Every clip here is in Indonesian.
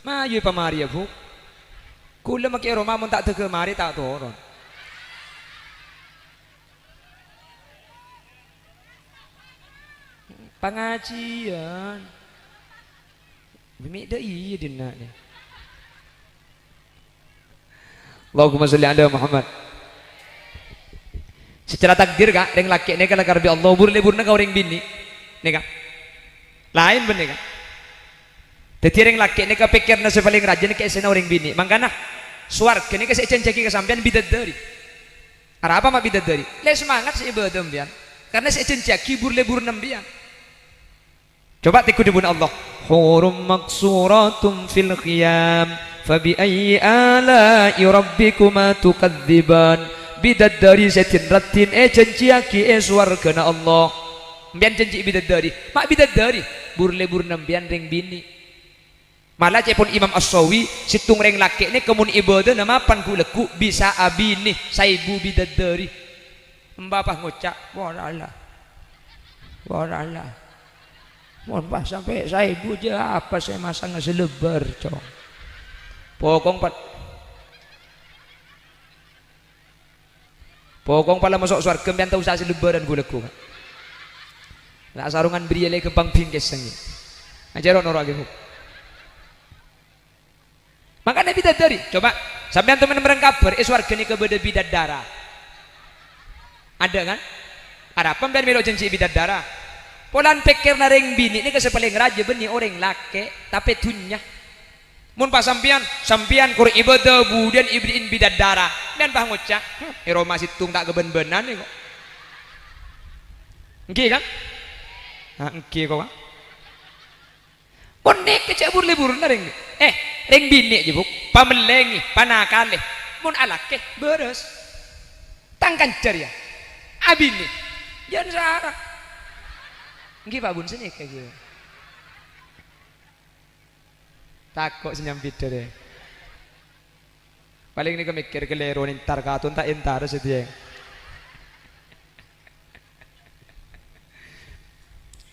Mayu pamari ya bu. Kula maki Roma mun tak tege mari tak turun. Pengajian. Bimi dah iya dina ni. Allahumma sholli ala Muhammad. Secara takdir kak, reng laki ni kalau karbi Allah burle-burna kau reng bini, ni kak. Lain bener kak. Jadi reng laki ni kau pikir nasi paling rajin kayak sena orang bini. Mangkana suarga ni kasih cencaki kesampian bidadari. Arah apa mak bidadari? Le semangat sih ibadah bian. Karena saya cencaki burle-burna bian. Coba tiku dibun Allah. Hurum maksuratum fil khiyam. Fabi ayyi ala'i rabbikuma tukadziban. Bidadari setin ratin cenciaki suarga na Allah. Bian cenci bidadari. Mak bidadari burle-burna bian reng bini. Malah cepon Imam As-Sawi situng reng laki ni kemun ibadah nama pan kuleku bisa abini saibu bidadari. Mbapah ngucap warala. Mohon pas sampai saibu je apa saya masang selebar cong. Pokong pala masuk surga bian tahu saya selebaran kuleku. Nak sarungan beri lagi kembang bingkes sangi. Ajaran orang gitu. Makanya bidadari, coba sampai teman-teman kabar, warga ni kepada bidadara. Ada kan? Ada apa biar melo janji bidadara? Polan pikir nareng bini ni kesepaling raja beni orang laki, tapi dunya. Mun pas sampian kur ibadah budian ibriin bidadara. Dan bah ngucap, Roma situng tak keben-benan ni kok. Engki kan? Engki kok. Konek kecek burle-burle reng. Reng bini aja buk, pamelengi, panakale, mun alake beres, tangkan ceria, abini, jangan sarah. Nggih Pak Bun sini kayak gitu. Takut senyum bida deh. Paling ini kemikir kelero nintar katun tak entar sedia.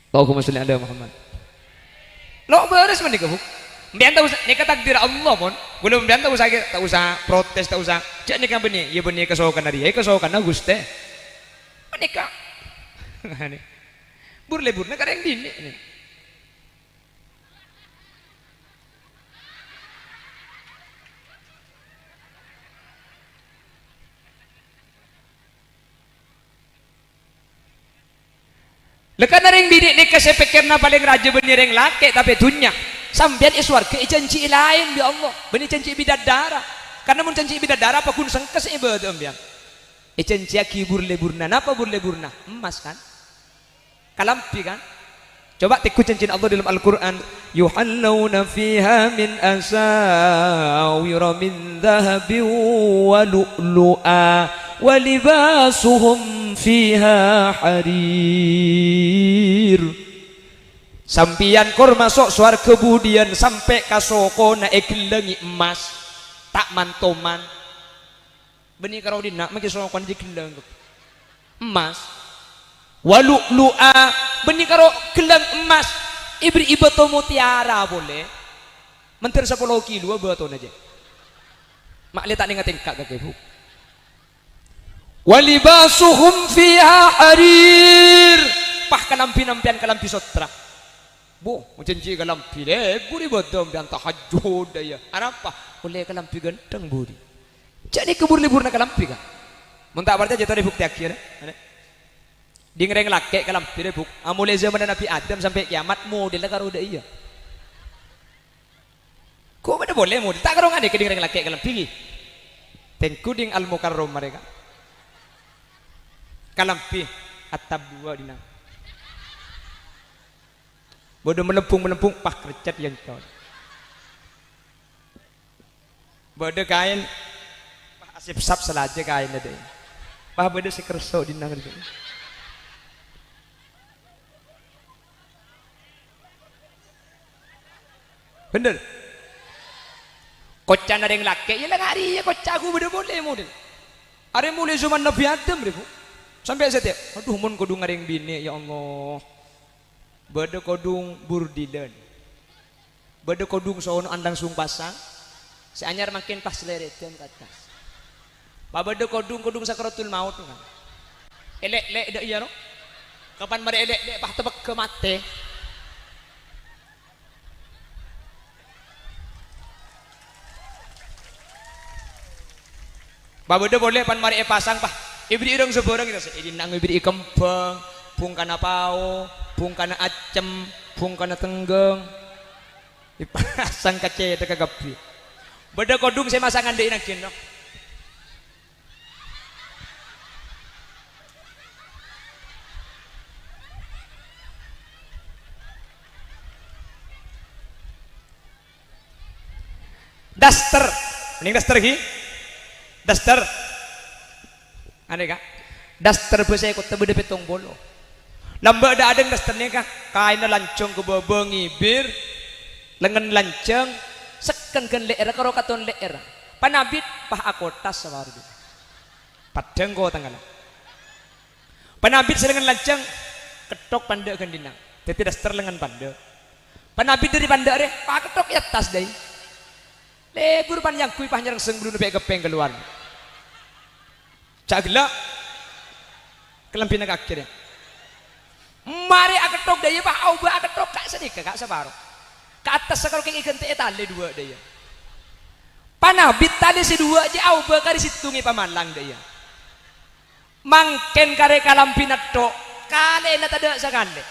Allahumma sholli ala Muhammad. Lo beres mandi kebuk. Biar tahu nikah takdir Allah pun belum biar tahu saya tak usah protes tak usah cak nikah benih ya benih kesokan dari kesokan agus teh menikah burle-burle karena yang dini ini. Lekan ring dini nikah saya pikir na paling raja benih ring laki tapi dunia. Sambian iswarga janji lain bi Allah benih janji bidadara karena mun janji bidadara apa kun sengkes ibadah ambian janji aki burle-burna apa burle-burna emas kan kalampi kan coba tiku janji Allah dalam Al-Quran yuhallawna fiha min asawira min dhahabin wa lu'lu'a wa libasuhum fiha harir. Sampian kor masuk suar kemudian sampai kasoko na ekelengi emas tak mantoman benih kalau dina maki sokon di keleng emas walu lu'a benih kalau keleng emas ibri ibato mutiara boleh mentir 10 kilo baton aja mak lihat tak ningatin kak bu walibasuhum fiha harir pah kalampi-nampian kalampi sotra bu janji kalampi deh buri bodom dan tahajud daya apa boleh kalampi ganteng buri jadi kebur-libur na kalampi kan muntah berarti jatuh bukti akhir di ngereng laki kalampi deh buk mulai zaman Nabi Adam sampai kiamat model karo udah iya kok mana boleh model tak kerong ada ke ngereng laki kalampi tengku ding al-mukarrom mereka kalampi atap dua dina bodoh melempung pah kercat yang cor bodoh kain pah asip sap selaja kain ada pah bodoh si kerso di nangri bener kocan ada yang laki ya lah hari ya kocak aku bodoh boleh model ada mulai zaman Nabi Adam ribu sampai setiap aduh mun kodung ada yang bini ya Allah bada kodung burdilan Bade kodung sono andang sung pasang. Si anyar makin pas lereten ke atas. Babade kodung sakaratul maut kan. Elek-lek dak iya no. Kapan mari elek-lek pah tebek ke mate. Babade boleh pan mari pasang pah. Ibri ireng seborang kita se. Nang ibri kempeng, pungkana pao, pungkana acem, pungkana tenggeng. Dipasang kace teka gapi. Beda kodung saya masangan deui nang kieu. Daster, mending daster lagi. Daster. Ane kak? Daster bahasa ikut tebe petong bolo. Lamba ada adeng dasternya kak? Kain lancong ke bawah ngibir, lengan lanceng, seken kan leer karo katon leer. Panabit pah akotas sawaru. Padeng ko tanggalan. Panabit selengan lanceng, ketok pande kan dinang. Tapi daster lengan pande. Panabit dari pande re, pah ketok ya tas deh. Legur pan yang kui pah nyerang senggulu nepe gepeng keluar. Cak gelak kelampina kaki dia. Mari aketok daya pah au ba aketok kak sedikit kak sabaro. Ke atas kalau kayak ikan teh tali dua daya. Panabit tali si dua aja au ba kari situngi pamalang daya. Mangken kare kalampina tok kale na tada sakale.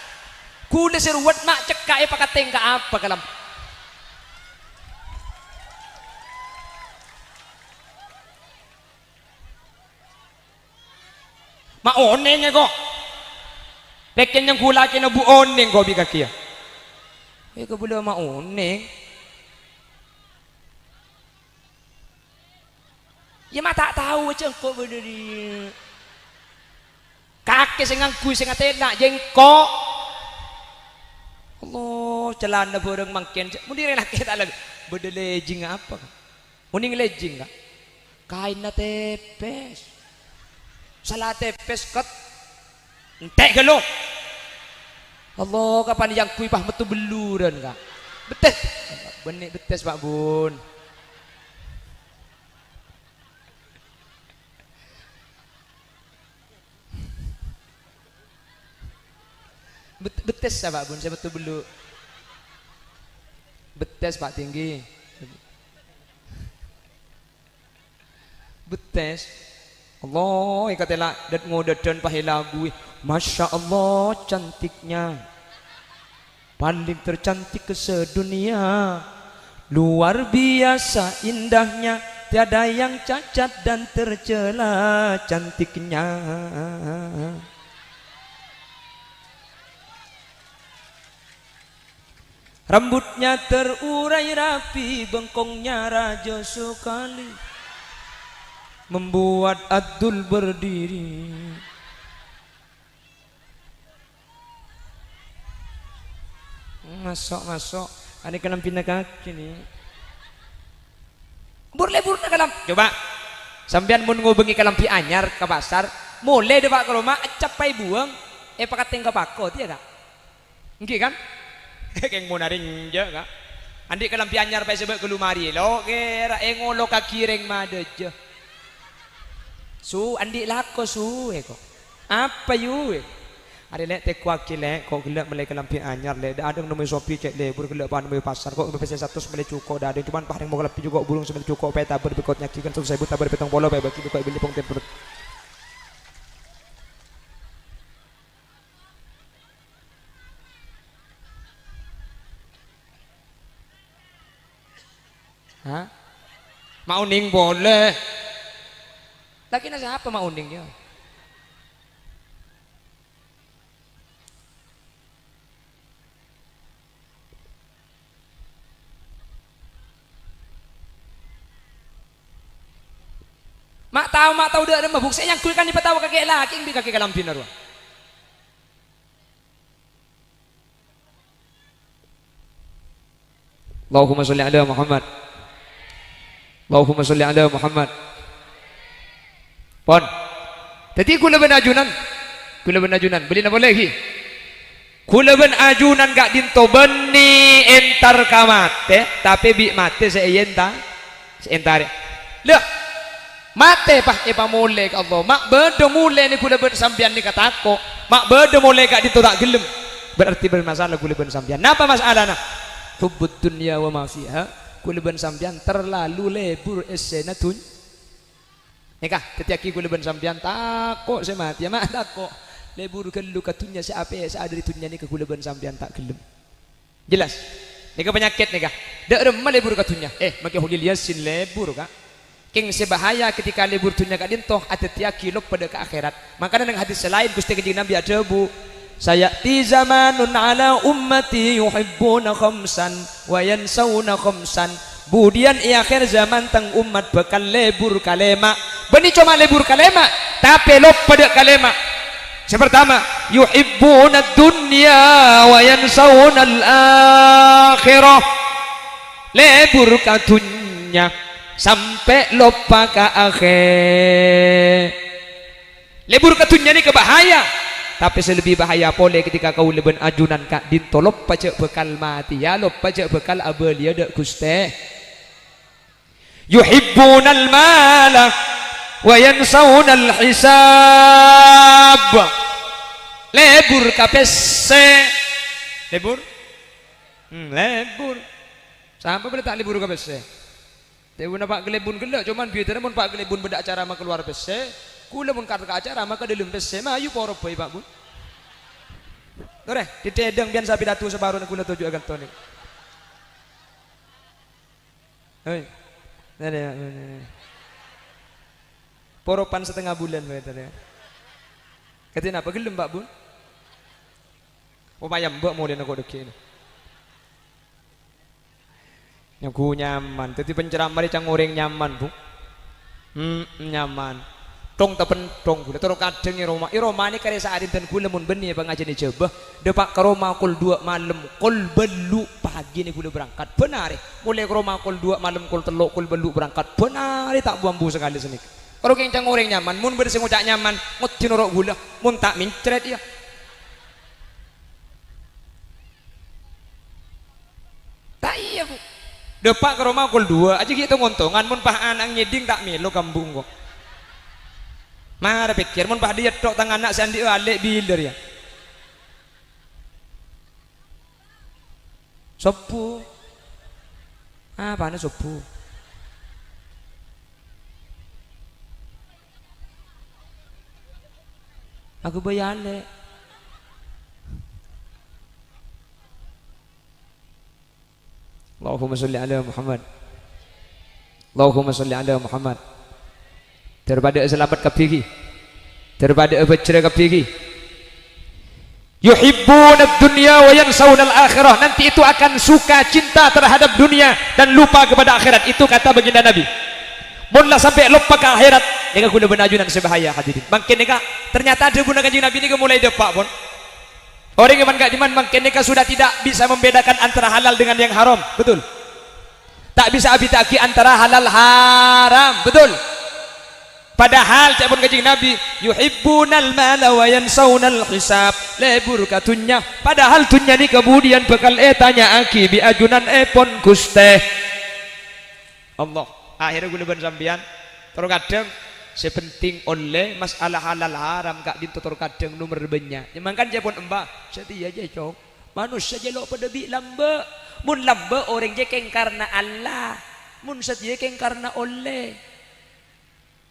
Kule seruat mak cekak pakateng ka apa kalam. Ma oneng kok. Leken yang gula kena bu oneng kok bika kia. Kau boleh ma oneng. Ya ma tak tahu aja kok berdiri. Kakek sengang kui sengat enak jengkok. Allah celana boreng mangken. Mudi rela kita lagi. Berdele jing apa? Uning lejing enggak? Kain na tepes. Salah tepes ket entek gelo. Allah kapan yang kui pah metu beluran kak. Betes. Benik betes Pak Bun. Betes Pak Bun, saya betul belu. Betes Pak Tinggi. Betes. Allah ikatela dat ngodadan pahe lagu. Masya Allah cantiknya, paling tercantik ke sedunia, luar biasa indahnya, tiada yang cacat dan tercela cantiknya. Rambutnya terurai rapi, bengkongnya raja sekali, membuat Abdul berdiri. Masuk ada kalam pindah kaki nih. Burle kalam. Coba sampean mun ngobengi kalam pi anyar ke pasar, mulai deh Pak ke rumah capai buang pakateng ke pakot ya kak. Nggih kan? Keng mau naring je kak. Andi kalam pi anyar pa sebab ke lumari lo kira ngolo kaki reng madeje. Su andi lako su eko. Apa yu? Ada lek tekwa kile kok gelak mulai kelampi anyar le ada nomor Shopee cek le bur gelak pan pasar kok BPC 100 mulai cukup dah ada cuman paling mau kelampi juga burung semel cukup peta berbekot nyakikan 1.000 tabar petong polo pe bagi kok beli pong temper. Hah? Mau ning boleh. Lagi nasi apa mau ningnya? Mak tahu dah ada mabuk saya yang kulkan di petawa kakek laki yang kakek kalampin arwah. Allahumma sholli ala Muhammad. Allahumma sholli ala Muhammad. Pon. Tadi gula benajunan. Beli na boleh lagi. Kula ben ajunan gak dinto beni entar kamate tapi bi mate seenta seentare. Leh mate pah epa mule ka Allah. Mak bedo mule ni kula ben sampean ni katako. Mak bedo mule gak dinto tak gelem. Berarti bermasalah kula ben sampean. Napa masalahna? Hubbud dunya wa ma fiha. Kula ben sampean terlalu lebur esena tun. Nikah tetiaki kula ben sampean takok semati ya mak takok. Lebur kelu katunya siapa ada di tunya ni kegulaban sampean tak gelem. Jelas? Nika penyakit nika. Dak remah lebur katunya. Maki hulil yasin lebur kak. King sebahaya ketika lebur tunya kak dintoh atetiaki lop pada ke akhirat. Makanya dengan hadis selain Gusti Kanjeng Nabi ada bu. Sayati zamanun ala ummati yuhibbuna khamsan wa yansawna khamsan. Budian akhir zaman tang umat bakal lebur kalema. Beni cuma lebur kalema tapi lop pada kalema. Yang pertama, yuhibbuna dunya wa yansawna al-akhirah. Lebur katunya sampai lupa ke akhir. Lebur katunya ni kebahaya. Tapi selebih bahaya pole ketika kau leben ajunan kak dintolop pajak bekal mati ya lop pajak bekal abelia dak guste. Yuhibbuna al-mala wa yansawna al-hisab. Lebur kapese lebur lebur sampai boleh tak lebur kapese tebu nak gelebun gelak cuman biar mun pak gelebun beda acara mak keluar pese kula mun karena acara maka dalam pese mah ayu poro boy pak bun tore ditedeng biar sapi datu sebaru kula tuju akan toni hei poropan setengah bulan betul. Katanya apa gelem Pak Bun? Upaya mbak mau dia nak deki ini. Yang ku nyaman, tapi penceramah dia cangoreng nyaman bu. Nyaman. Tong tapen tong gula. Terus kadang Roma ni kare saat dan gula mun beni pengajian ni coba. Depak ke Roma kul 2 malam, kul belu pagi ni gula berangkat. Benar. Mulai ke Roma kul 2 malam, kul teluk, kul belu berangkat. Benar. Tak buambu sekali sini. Kalau kencang orang nyaman, mun bersih ngucak nyaman, ngut cinorok gula, mun tak mincret ya. Tak iya bu. Depak ke rumah kul 2, aja gitu ngontongan, mun pah anak nyeding tak melo kambung kok. Mara pikir, mun pah dia tok tangan anak sandi alik biler ya. Sopu, apa nih sopu? Aku bayale. Allahumma sholli ala Muhammad. Allahumma sholli ala Muhammad. Daripada selamat kapigi. Daripada bercerai kapigi. Yuhibbuna dunya wa yansawna al-akhirah. Nanti itu akan suka cinta terhadap dunia dan lupa kepada akhirat. Itu kata baginda Nabi. Munlah sampai lupa ke akhirat. Nika guna benajunan sebahaya hadirin. Mungkin nika ternyata ada guna kanjeng Nabi nika mulai depak pun. Orang yang gak diman mungkin nika sudah tidak bisa membedakan antara halal dengan yang haram, betul? Tak bisa abitaki antara halal haram, betul? Padahal cakapun kanjeng Nabi, yuhibbunal mala wa yansawnal hisab. Lebur katunya. Padahal tunya ni kemudian bakal tanya aki bi ajunan pon guste. Allah. Akhirnya guna ben sampean terus kadang sepenting oleh masalah halal haram kak ditutur kadang nomor banyak nyemangkan jepun embak setia aja cok manusia jelok pada bi lamba mun lamba orang jekeng karena Allah mun setia jekeng karena oleh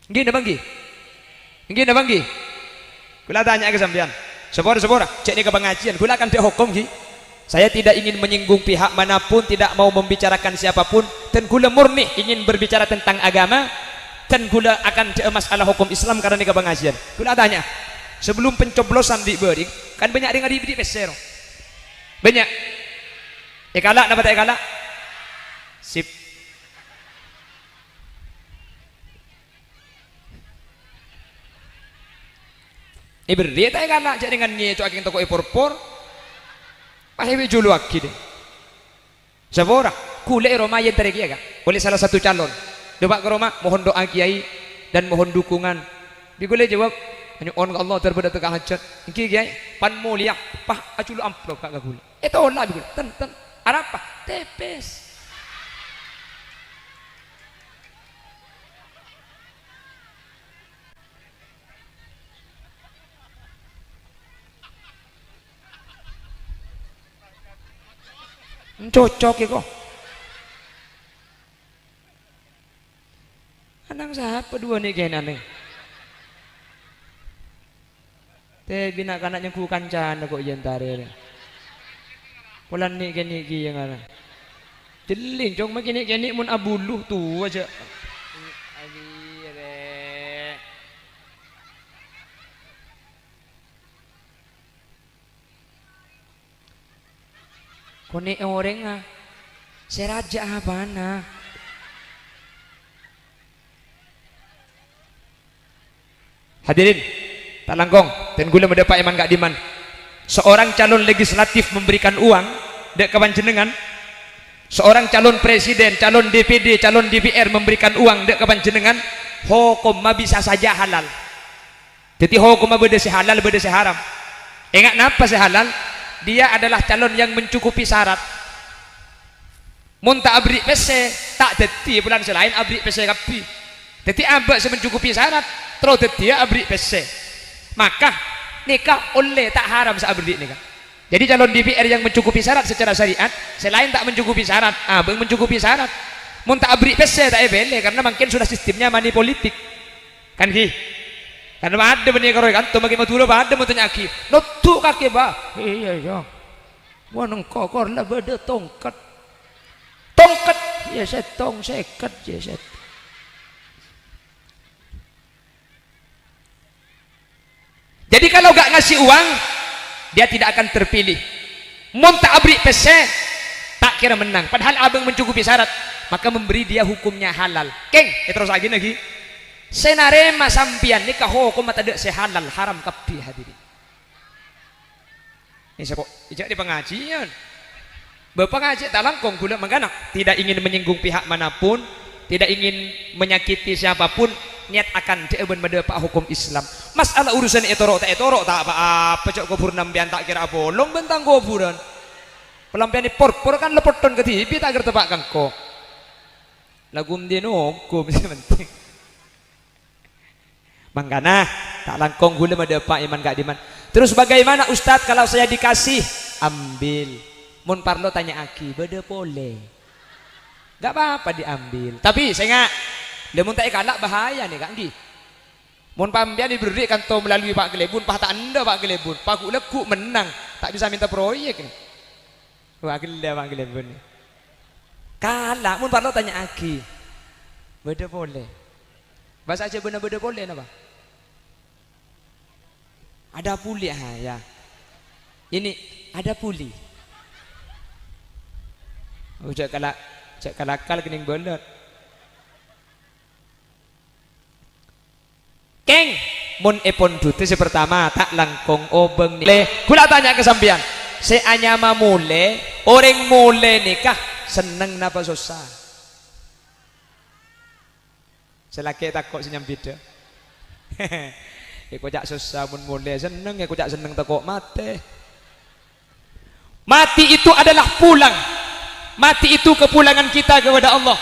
gini banggi kula tanya ke sampean sepora cek ni ke pengajian kula akan dihukum ki. Saya tidak ingin menyinggung pihak manapun, tidak mau membicarakan siapapun, dan kula murni ingin berbicara tentang agama, dan kula akan masalah hukum Islam karena ini pengajian. Kula tanya, sebelum pencoblosan di bering, kan banyak dengar di peser, banyak. Ekalak, dapat ekalak, sip. Iberi tak ekalak, jadi dengan nyeco aking toko ipor-por. Pahewi julu aki deh. Sabora, kule Roma yang teriki ya kak. Oleh salah satu calon. Doa ke Roma, mohon doa kiai dan mohon dukungan. Di kule jawab, hanya on ke Allah terbedak tekan hajat iki kiai pan mulia pah aculu amplop kak gula itu olah gula ten apa tepes cocok ya kok anang siapa dua nih kayaknya nih teh bina kanaknya ku kancana kok jentare pulan nih kini yang ana jeling cong makin kini mun abuluh tuh aja kone orang ah seraja apa na hadirin tak langkong dan gula mendapat iman gak diman seorang calon legislatif memberikan uang dek kawan jenengan seorang calon presiden calon DPD calon DPR memberikan uang dek kawan jenengan hukum mah bisa saja halal jadi hukum mah beda si halal beda si haram ingat napa si halal dia adalah calon yang mencukupi syarat mun tak abri pese tak deti bulan selain abri pese kapi jadi abak mencukupi syarat terus dia abri pese maka nikah oleh tak haram seabri nikah jadi calon DPR yang mencukupi syarat secara syariat selain tak mencukupi syarat abang mencukupi syarat mun tak abri pese tak ebele karena mungkin sudah sistemnya money politik kan ki karena ada benih karo kan tuh makin matula ada mau tanya aki nutuk kaki bah iya ya wanang kokor lah beda tongkat ya setong seket ya set jadi kalau gak ngasih uang dia tidak akan terpilih mun tak abri pese tak kira menang padahal abang mencukupi syarat maka memberi dia hukumnya halal keng terus lagi senarema sampian nikah hukum mata dek sehalal haram kapi hadirin ini kok ijak di pengajian bapak ngaji tak langkong gula mengganak tidak ingin menyinggung pihak manapun tidak ingin menyakiti siapapun niat akan jeeben mendapat hukum Islam masalah urusan etorok tak apa-apa cok kubur nampian tak kira bolong bentang kuburan pelampian ini por kan lepoton ke TV tak kira tepak kangko lagum dia hukum penting mangkana tak langkong gula mendapat iman gak diman terus bagaimana Ustadz kalau saya dikasih ambil mun parlo tanya aki beda boleh gak apa-apa diambil tapi saya nggak dia mun tak kalak bahaya nih kan di mun pambian diberi kantor melalui Pak Gelebun pak tak anda Pak Gelebun pak lekuk menang tak bisa minta proyek nih Pak Gelebun kalak mun parlo tanya aki beda boleh bahasa aja benar beda boleh apa ada puli ya ini ada puli cak kalakal kening bolot keng mun epon dute si pertama tak langkong obeng nih kula tanya ke sampean se anyama mule orang mule nikah seneng napa susah selaki takut senyam beda aku cak susah mun mule seneng aku cak seneng takut mati itu adalah pulang mati itu kepulangan kita kepada Allah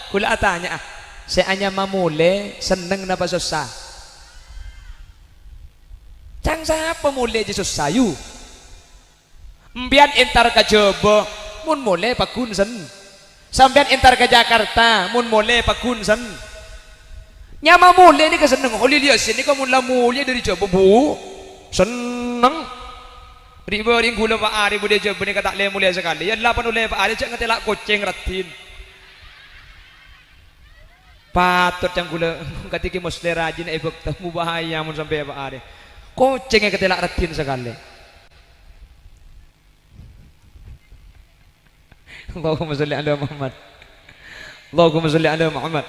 kula tanya saya mamule seneng napa susah cang siapa mule je susah yu mbian entar ke Jobo mun mule pakunsen sampean entar ke Jakarta mun mule pakunsen nyama mule ni keseneng oli liya sini ko mun la mule dari Jobo bu seneng riba ring gula Pak Ari bude Jobo ni kata le mule sekali ya 8 oleh Pak Ari cak ngetelak kucing ratin patut yang gula ketika muslim rajin ebek temu bahaya mun sampai Pak Ari kucingnya ketelak ratin sekali Allahumma sholli ala Muhammad Allahumma sholli ala Muhammad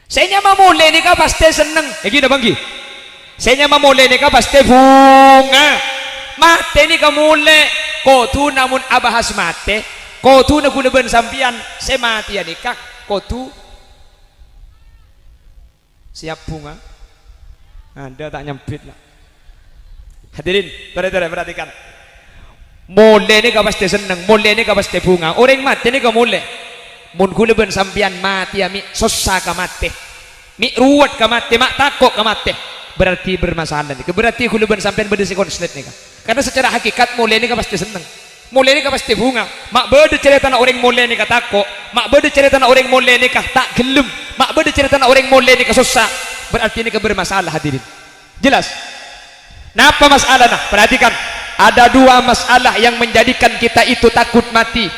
saya nyama mule ni ka pasti seneng gini banggi saya nyama mule ni ka pasti bunga mate ni ka mule kotu namun abahas mate kotu na guna ben sampian saya mati ya nikah kotu siap bunga Ada tak nyempit lah. Hadirin, perhatikan. Mole ni kau pasti seneng, mole ni kau pasti bunga. Orang mati ni kau mole. Mun kula ben sampian mati ami susah ka mati. Mi ruwet ka mati, mak takok ka mati. Berarti bermasalah ni. Berarti kula ben sampian beda si konslet ni. Karena secara hakikat mole ni kau pasti seneng. Mole ni kau pasti bunga. Mak beda cerita na orang mole ni ka takok, mak beda cerita na orang mole ni ka tak gelem, mak beda cerita na orang mole ni ka susah. Berarti ini bermasalah hadirin. Jelas? Napa masalah nah? Perhatikan. Ada dua masalah yang menjadikan kita itu takut mati.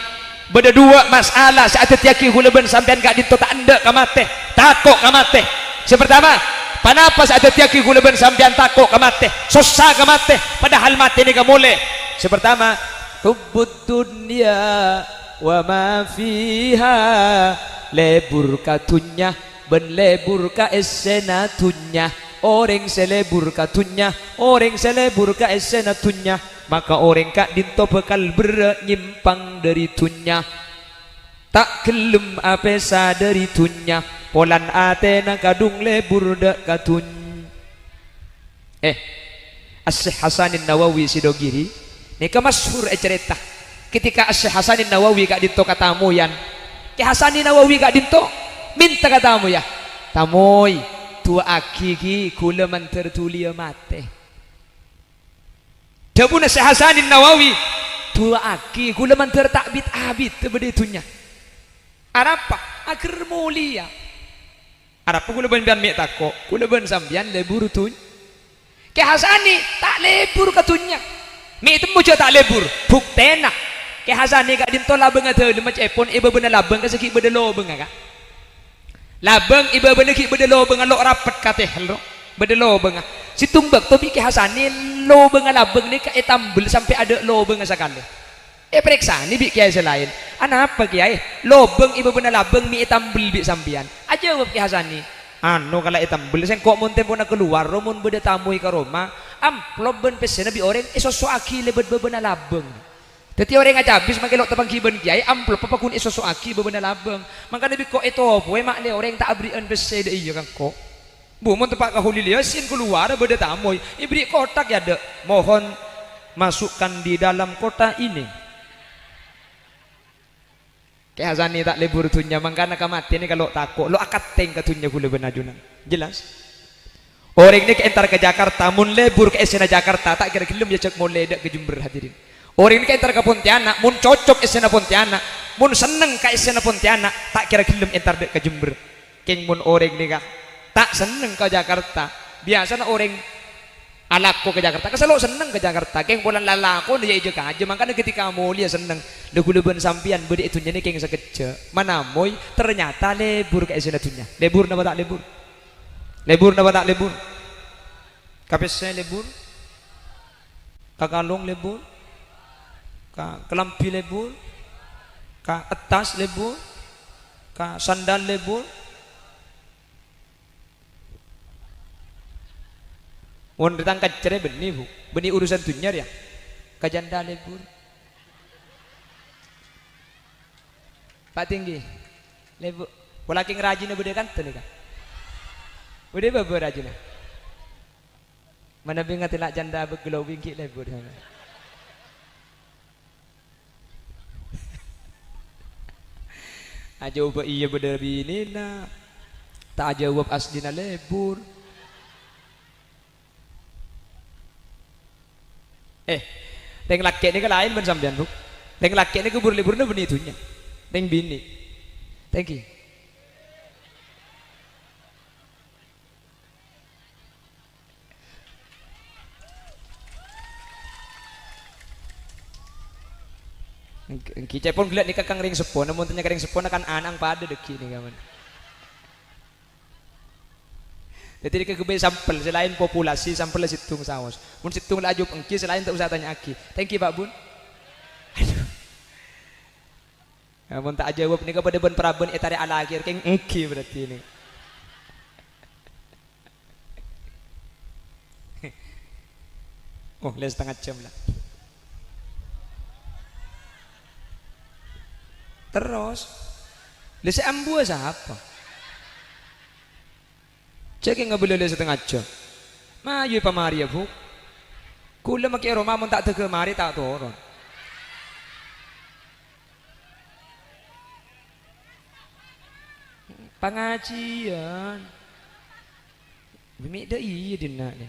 Beda dua masalah saat tiaki huleben sampean gak dinto tak anda ka mati, takut ka mati. Sepertama, kenapa saat tiaki huleben sampean takut ka mati, susah ka mati, padahal mati ni ka mule. Sepertama, hubbud dunya wa ma fiha, lebur katunya ben lebur ka esena tunya. Orang selebur katunya, orang selebur ka esena tunya, maka orang kak dinto bekal bernyimpang dari tunya. Tak gelem apesa dari tunya, polan atena kadung lebur dek katun. As-Syekh Hasanin Nawawi Sidogiri nika masyhur cerita ketika As-Syekh Hasanin Nawawi kak dinto katamuyan. Ki Hasanin Nawawi kak dinto minta katamu ya. Tamoy tua aki ki kula man tertulia mate. Dabuna Syekh Hasanin Nawawi tua aki kula man tertakbit abit tebeditunya. Arapa akhir mulia. Arapa kula ben mek tako, kula ben sambian lebur tuny. Ke Hasani tak lebur katunya. Mi temu jo tak lebur, buktena. Ke Hasani gak dinto labeng ate lemah cepon iba bener labeng ka seki bedelo beng ka. Labeng iba bener ki bedelo beng lo rapet kate helro. Bedelo beng. Si tumbek to bi ke Hasani lo beng labeng ni ka etambel sampai ada lo beng sakale. Periksa ni bi kiai selain. Ana apa kiai? Lobeng iba bener labeng mi etambel bi sambian. Aja wab ki Hasani. Anu kala etambel sen kok mun tempo na keluar mun beda tamu ka Roma, amplop ben pesena bi orang isoso aki lebet bebena labeng. Dadi orang aja habis makelok tebang kiben kiai amplop apa kun isoso aki bebena labeng. Maka nabi kok itu poe mak le orang tak abrian pese de iya kan kok. Bu mun tempat ka hulilia sin keluar beda tamu, ibri kotak ya de. Mohon masukkan di dalam kota ini. Kayak Hasani tak lebur tunya mangkana kamati ni kalau takut lo akat teng katunya gula benajunan jelas orang ni ke entar ke Jakarta mun lebur ke esena Jakarta tak kira gelem ya cek mau ledek ke Jember hadirin orang ni ke entar ke Pontianak mun cocok esena Pontianak mun seneng ke esena Pontianak tak kira gelem entar dek ke Jember keng mun orang ni kah tak seneng ke Jakarta biasa orang alako ke Jakarta keselo seneng ke Jakarta keng bulan lalako dia ije aja makanya ketika mulia seneng lebu-lebuan sampian bede itu nyene keng sekeje mana moy ternyata lebur ke esena tunya lebur napa tak lebur lebur napa tak lebur kapese lebur kakalung lebur ka kelampi lebur ka atas lebur ka sandal lebur. Mun ditangkat cerai benih bu, benih urusan dunia ya, kajanda lebur. Pak tinggi, lebur. Pola king rajin bede kan tuh kan? Bede babu rajin. Mana bingat tilak janda berglowing ki lebur. Aja ubah iya bede bini na, tak aja ubah aslina lebur. Teng laki ni ke lain ben sampean bu. Teng laki ni ke libur-liburnya benih itunya. Teng bini. Thank you. Kita pun geliat ni kakang ring sepon, namun tanya ring sepon akan anang pada deki ni kawan. Jadi dia kebay sampel selain populasi sampel situng saus. Mun situng laju engki selain tak usah tanya aki. Thank you Pak Bun. Aduh. Ya, mun tak jawab ni kepada ben praben etare ala akhir keng engki berarti ini. Oh, les setengah jam lah. Terus, les ambu siapa? Cek nggak boleh setengah jam. Mayu pamari ya bu. Kula makai Roma mun tak tege mari tak turun. Pengajian. Bimi dah iya dina ni.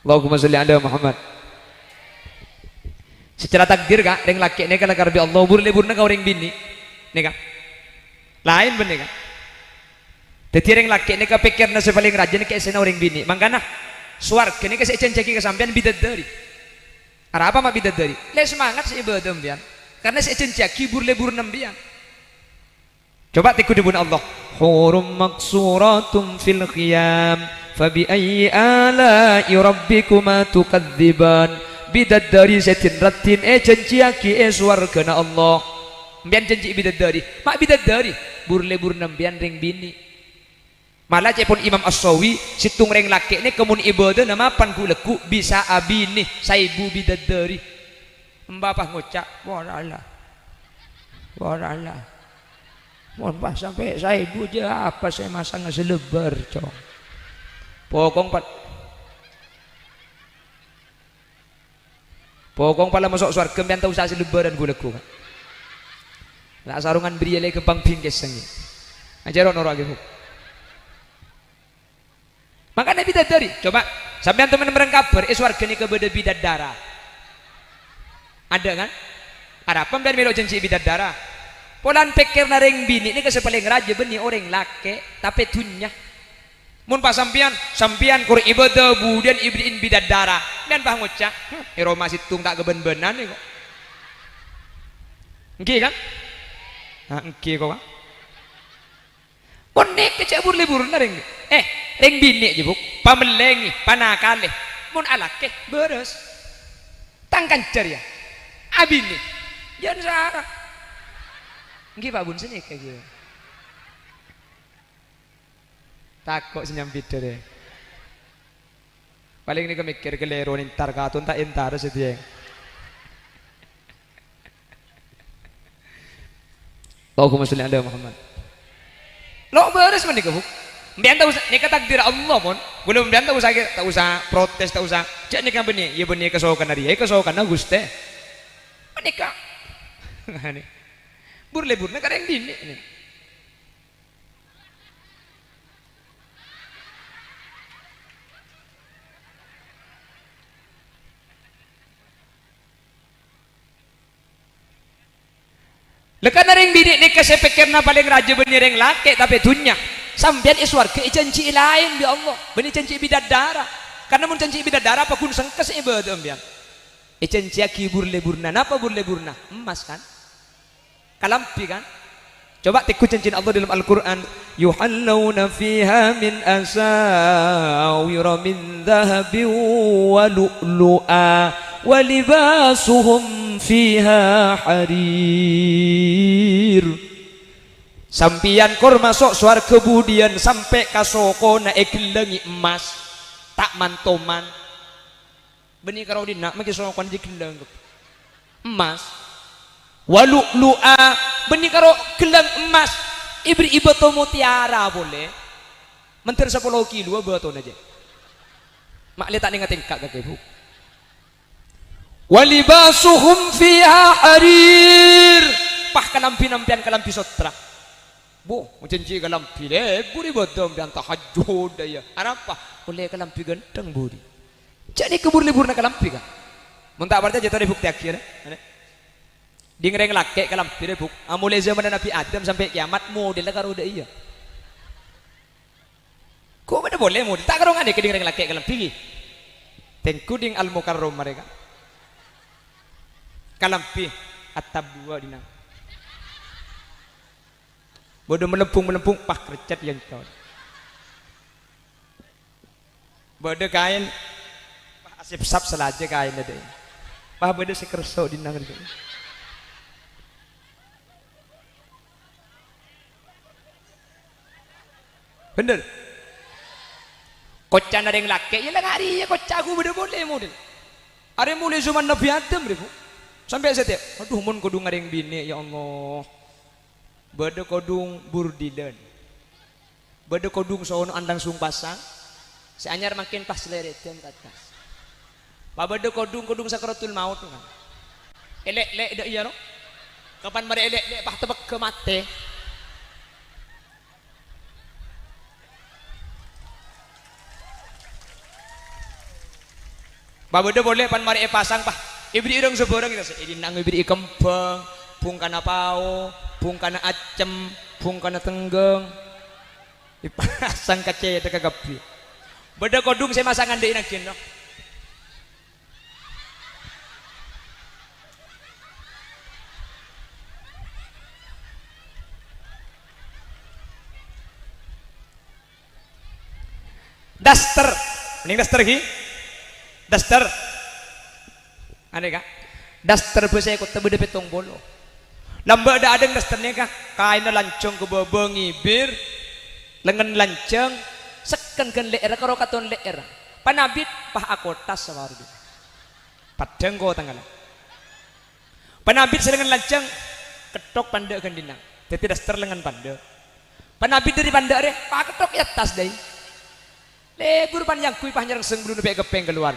Allahumma sholli ala Muhammad. Secara takdir kak, reng laki ni kalau karbi Allah burle-burna kau reng bini, ni kak. Lain bener kak. Tetapi reng laki ni kepikir nasi paling rajin ni kayak orang bini. Mangkana suarga ni kasih cenjaki kesampian bidadari. Ada apa mak bidadari? Le semangat sih ibadah bian. Karena saya cenjaki burle-burna bian. Coba tiku dibun Allah. Hurum maksuratum fil khiyam, fabi ayyi ala'i rabbikuma tukadziban. Bidadari setin ratin cenjaki suarga na Allah. Bian cenji bidadari. Mak bidadari burle-burna bian ring bini. Malah cepon Imam As-Sawi situng reng laki ni kemun ibadah nama pan kuleku bisa abini saibu bidadari. Mbapah ngucap warala. Warala. Mohon pas sampai saibu je apa saya masang selebar cong. Pokong pala masuk surga bian tahu saya selebaran kuleku. Lah sarungan beri lagi kepang pingkes sangi. Ajaron orang gitu. Makanya bidadari, coba sampean teman-teman kabar surga ni kepada bidadara. Ada kan? Ada apa biar melok janji bidadara? Polan pikir nareng bini ini kesepaling raja beni orang laki tapi dunya. Mun pas sampian kur ibadah budian ibriin bidadara. Dan bah ngucap, Roma situng tak keben-benan ni kok. Engki kan? Nah, engki kok. Bonek kecek burle-burle nareng. Reng bini je buk, pamelengi, panakale, mun alake beres, tangkan ceria, abini, jangan sarah, nggih Pak Bun sini kayak gitu, takut senyum bida deh, paling ini kemikir kelero nintar katun tak entar setiap, Allahumma sholli ala Muhammad, lo beres menikah buk. Biar tahu nikah takdir Allah pun belum biar tahu sakit tak usah protes tak usah cak nikah benih ya benih kesokan hari ya kesokan Aguste menikah burle-burle kadang dini ini lekan ring bini nikah saya pikirna paling raja benih ring laki tapi dunya sampean iswarga janji lain bi Allah benih janji bidadara karena mun janji bidadara apa kun sengkes ibadah ambian janji aki burle-burna napa burle-burna emas kan kalampi kan coba tiku janji Allah dalam Al-Quran yuhallawna fiha min asawira min dhahabin wa lu'lu'a wa libasuhum fiha harir. Sampian kor masuk suar kemudian sampai kasoko na ekelengi emas tak mantoman benih karo dina maki sokon di keleng emas walu'lu'a benih karo keleng emas ibri ibato mutiara boleh mentir 10 kilo baton aja mak lihat tak ngatin kak bu walibasuhum fiha harir pah kalampi-nampian kalampi sotra bu, janji kalampi deh, buri bodom dan tahajud daya. Apa? Oleh kalampi ganteng buri. Jadi kebur-libur nak kalampi kan? Muntah berarti jatuh di bukti akhir. Dingreng laki kalampi deh buk. Amulai zaman Nabi Adam sampai kiamat model karo dah iya. Kau mana boleh model? Tak karong ada dingreng laki kalampi. Tengku ding al-mukarrom mereka. Kalampi at-tabwa dina. Bodoh melempung pah kercet yang kau. Bodoh kain pah asip sap selaja kain ada. Pah bodoh si kerso di nangan tu. Bener. Kocan ada yang laki, ya lah hari ya kocak aku bodoh boleh model. Ada mulai zaman Nabi Adam ribu. Sampai setiap, aduh mun kodung ada yang bini ya Allah. Bada kodung burdilan Bade kodung sono andang sung pasang. Si anyar makin pas lereten tatas. Pabade kodung sakaratul maut kan. Elek-lek dak iya no. Kapan mari elek-lek pah tebek ke mate. Babade boleh pan mari pasang pah. Ibri ireng seborang kita ini nang ibri kempeng, bung kana pao, bung kana acem, bung kana tenggeng. Ipasang kace teka gapi. Beda kodung saya masangan deui nakin no. Daster, mending daster ki. Daster. Ane kak? Daster saya ikut tebe petong bolo. Lamba ada adeng dasternya kak. Kain lancong ke bawah ngibir. Lengan lanceng seken kan leer karo katon leer panabit pah akotas sawaru padang ko tanggal panabit selengan lanceng ketok panda kan dinang teti daster lengan panda panabit dari panda re pah ketok ya tas dai lebur panjang kui pah nyerang seng belum pe gepeng keluar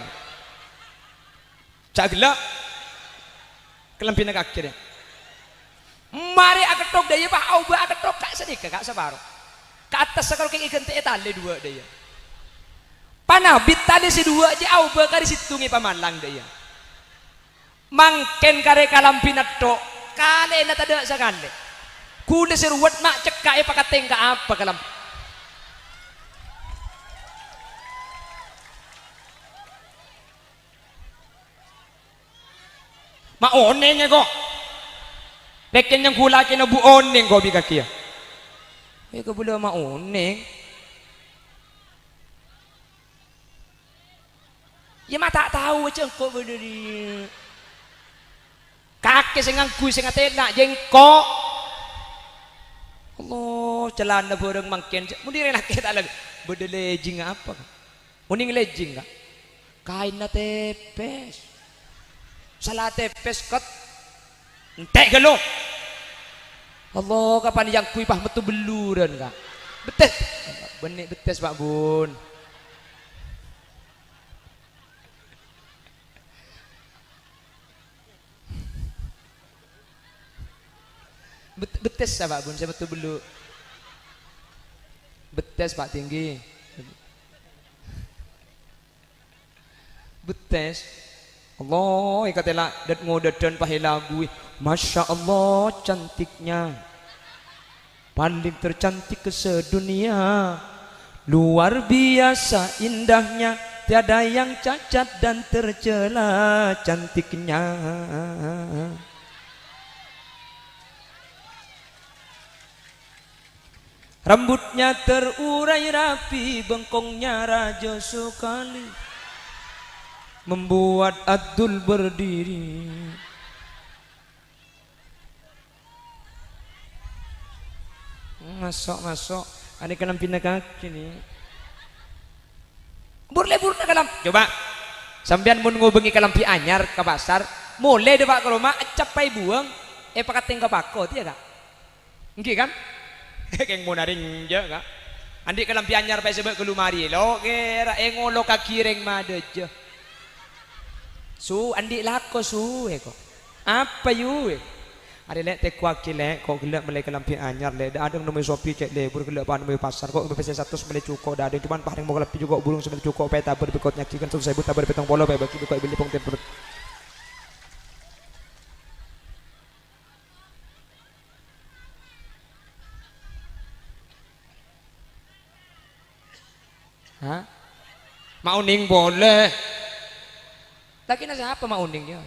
cagla kelampina kaki deh mari aketok dai pah au ba aketok kak sedikit kak sabaru ke atas kalau kayak ikan teh tali dua daya panabit tali si dua aja au bakar situ ngi pamalang daya mangken kare kalampina tok kale na tada sakale kuda seruat mak cekak pakateng ka apa kalam ma onenya kok peken yang kula kena bu oneng kok bikakia kau boleh mau neng, ya mak tak tahu macam kau berdiri, kakek sengangku sengatena jengkok, Allah celana borong mangken, mudi nak kita lagi berdelejing apa, mending lejing tak, kain na tepes, salah tepes kat, entek gelo. Allah kapan yang kui pah metu beluran kak betes benik betes pak bun betes pak bun saya metu belu betes pak tinggi betes Allah ikatela dat ngodadan pahilagu Masya Allah cantiknya paling tercantik ke sedunia luar biasa indahnya tiada yang cacat dan tercela cantiknya rambutnya terurai rapi bengkongnya raja sekali membuat Abdul berdiri masuk ada kalam pindah kaki nih burle kalam coba sampean mun ngobengi kalam pi anyar ke pasar mulai deh pak kalau mak capai buang pakateng ke pakot ya kak nggih kan keng mau naring je kak andi kalam pi anyar pa sebab kelumari lo kira ngolo kaki reng madeje su andi lako su kok apa yu ada lek te kuaki lek kok gelak mulai kelampi anyar lek ada nomor Shopee cek lek bur gelak pan nomor pasar kok PC 100 mulai cukup dah ada cuman paling mau kelampi juga burung sampai cukup peta berbekot nyakikan 1.000 tabar petong polo bae bagi kok beli pong temper hah mau ning boleh lagi nasi apa mau ning ya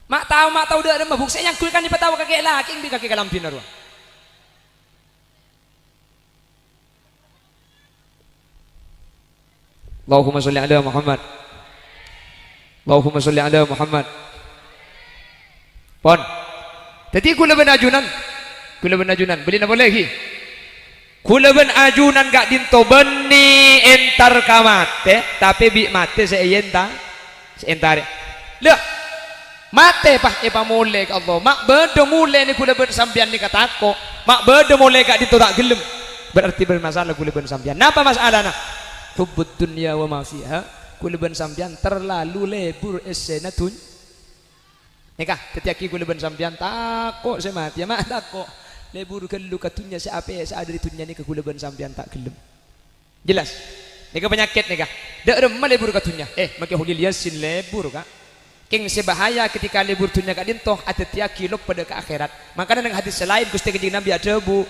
mak tahu dah ada mabuk saya nyangkul kan di petawa kakek laki di kakek kalam pinar Allahumma sholli ala Muhammad Allahumma sholli ala Muhammad pon jadi kula benajunan beli na boleh lagi kula ben ajunan gak dinto beni entar kamate tapi bi mate seenta seentare leh mate pah epa mule ka Allah mak bedo mule ni kula ben sampean ni katako mak bedo mule gak dinto tak gelem berarti bermasalah kula ben sampean napa masalahna hubbud dunya wa ma fiha kula ben sampean terlalu lebur esena tun nikah ketika kula ben sampean takok semati ya mak takok lebur kelu katunya siapa ya ada di tunya ni ke kula ben sampean tak gelem jelas nikah penyakit nikah dak remah lebur katunya make huli liasin lebur ka king sebahaya ketika lebur tunya ka dintoh atetiaki lop pada ke akhirat makanya dengan hadis selain Gusti Kanjeng Nabi ada bu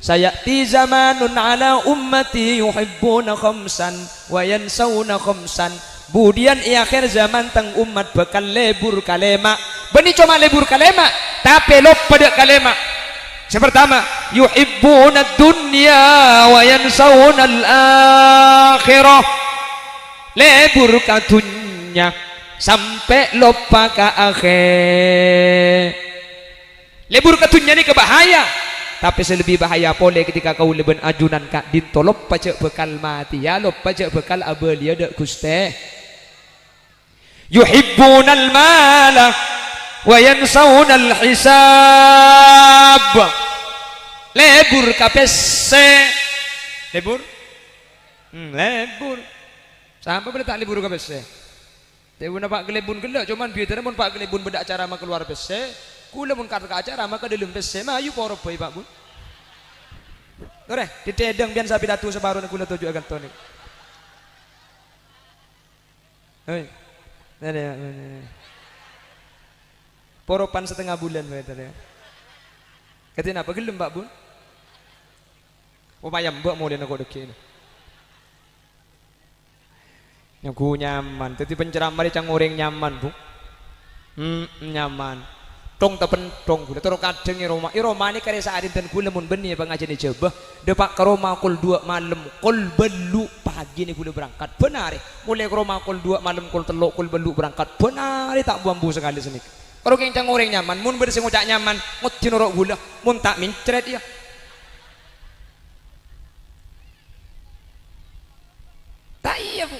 sayati zamanun ala ummati yuhibbuna khamsan wa yansawna khamsan budian akhir zaman tang umat bakal lebur kalema beni cuma lebur kalema tapi lop pada kalema yang pertama yuhibbuna dunya wa yansawna al-akhirah lebur katunya sampai lupa ke akhir lebur katunya ni kebahaya tapi selebih bahaya pole ketika kau leben ajunan kak dinto lupa cek bekal mati ya lupa cek bekal abelia dek kuste yuhibbuna al-mala wa yansawna al-hisab lebur kapese lebur lebur sampai boleh tak lebur kapese tapi nak gelebun gelak cuman biar mun pak gelebun beda acara mak keluar bese kula mun kata acara maka dalam bese mah ayu poro boy pak bun ore ditedeng bian sapi datu sebaru kula tuju akan toni hei poropan setengah bulan tadi katina apa gelem pak bun upaya mbak mau dia nak deki ini yang ku nyaman tadi penceramah cang orang nyaman bu nyaman tong tepen tong gula terus kadang Roma ini karya saat dan gula mun beni pengajian di Jawa depak ke Roma kul 2 malam kul belu pagi ni gula berangkat benar mulai ke Roma kul 2 malam kul teluk kul belu berangkat benar tak bambu sekali sini kalau kencang orang nyaman mun bersih ngucak nyaman ngutin orok gula mun tak mincret ya tak iya bu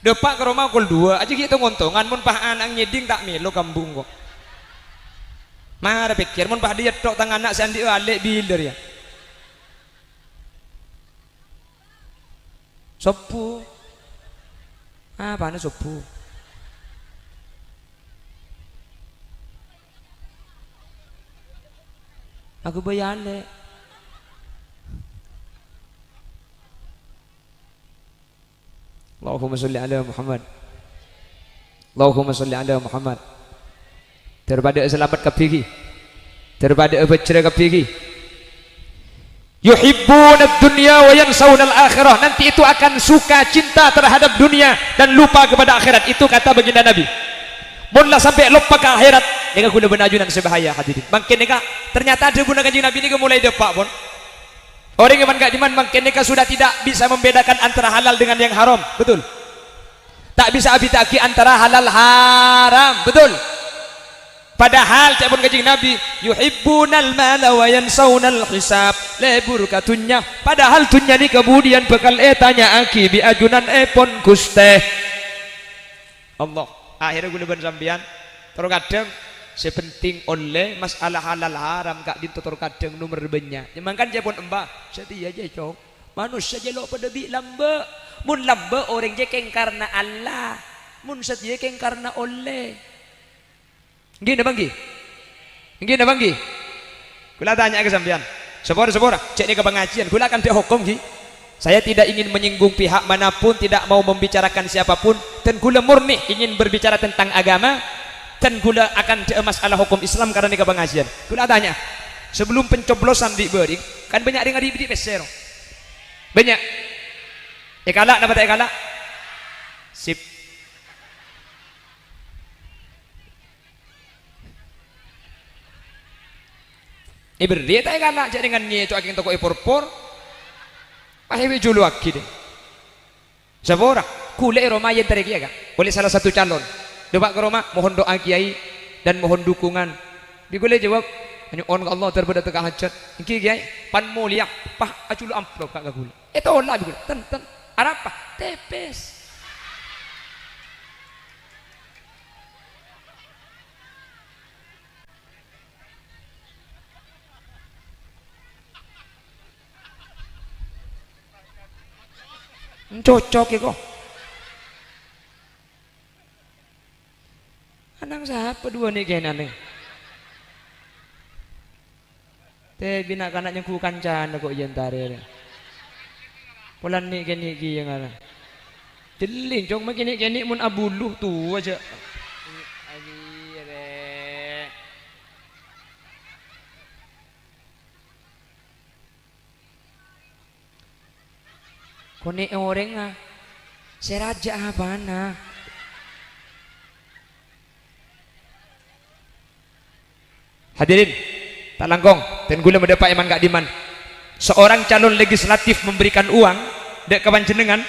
depak ke rumah kul 2 aja gitu ngontongan mun pah anak nyeding tak melo kambung kok mara pikir mun pah dia tok tang anak sandi alik biler ya sopu apa nih sopu aku bayale Allahumma sholli ala Muhammad Allahumma sholli ala Muhammad daripada selamat kepigi daripada bercerai kepigi yuhibbuna dunya wa yansawna al-akhirah nanti itu akan suka cinta terhadap dunia dan lupa kepada akhirat itu kata baginda Nabi munlah sampai lupa ke akhirat dengan guna benajunan sebahaya hadirin makin nikah ternyata ada guna kanjeng Nabi ini mulai depak pun orang yang gak diman makin nikah sudah tidak bisa membedakan antara halal dengan yang haram betul tak bisa abitaki antara halal haram betul padahal cakapun kanjeng Nabi yuhibbunal mala wa yansawnal hisab lebur katunya padahal tunya ni kemudian bekal tanya aki bi ajunan pon guste Allah akhirnya guna ben sampean terus kadang sepenting oleh masalah halal haram kak ditutur kadang nomor banyak memang kan jepun embah setia aja cok manusia jelok pada bi lambe mun lambe orang jekeng karena Allah mun setia keng karena oleh gini banggi kula tanya ke sampean sepora cek ni ke pengajian kula akan dia hukum ki saya tidak ingin menyinggung pihak manapun tidak mau membicarakan siapapun dan kula murni ingin berbicara tentang agama dan gula akan masalah hukum Islam karena nikah pengajian. Gula tanya sebelum pencoblosan di bering kan banyak dengar di peser banyak kalak dapat kalak sip ini berdiri tak kalak jadi dengan nye itu aking toko ipor-por pahewe julu aki deh sabora kule Roma yang tarik ya kak oleh salah satu calon depak ke rumah mohon doa kiai dan mohon dukungan. Dia boleh jawab on Allah terbedak teka hajat iki kiai pan mulia pah aculu amplop kak gagul itu lah gula ten arapa tepes cocok ya kok anang siapa dua nih kayaknya nih teh bina kanak yang ku kancan kok jentare polan nih kini yang ada jeling cong makin kini mun abuluh tuh aja kone orang ah seraja apa na hadirin tak langkong dan gula mendapat iman gak diman seorang calon legislatif memberikan uang dek kepanjenengan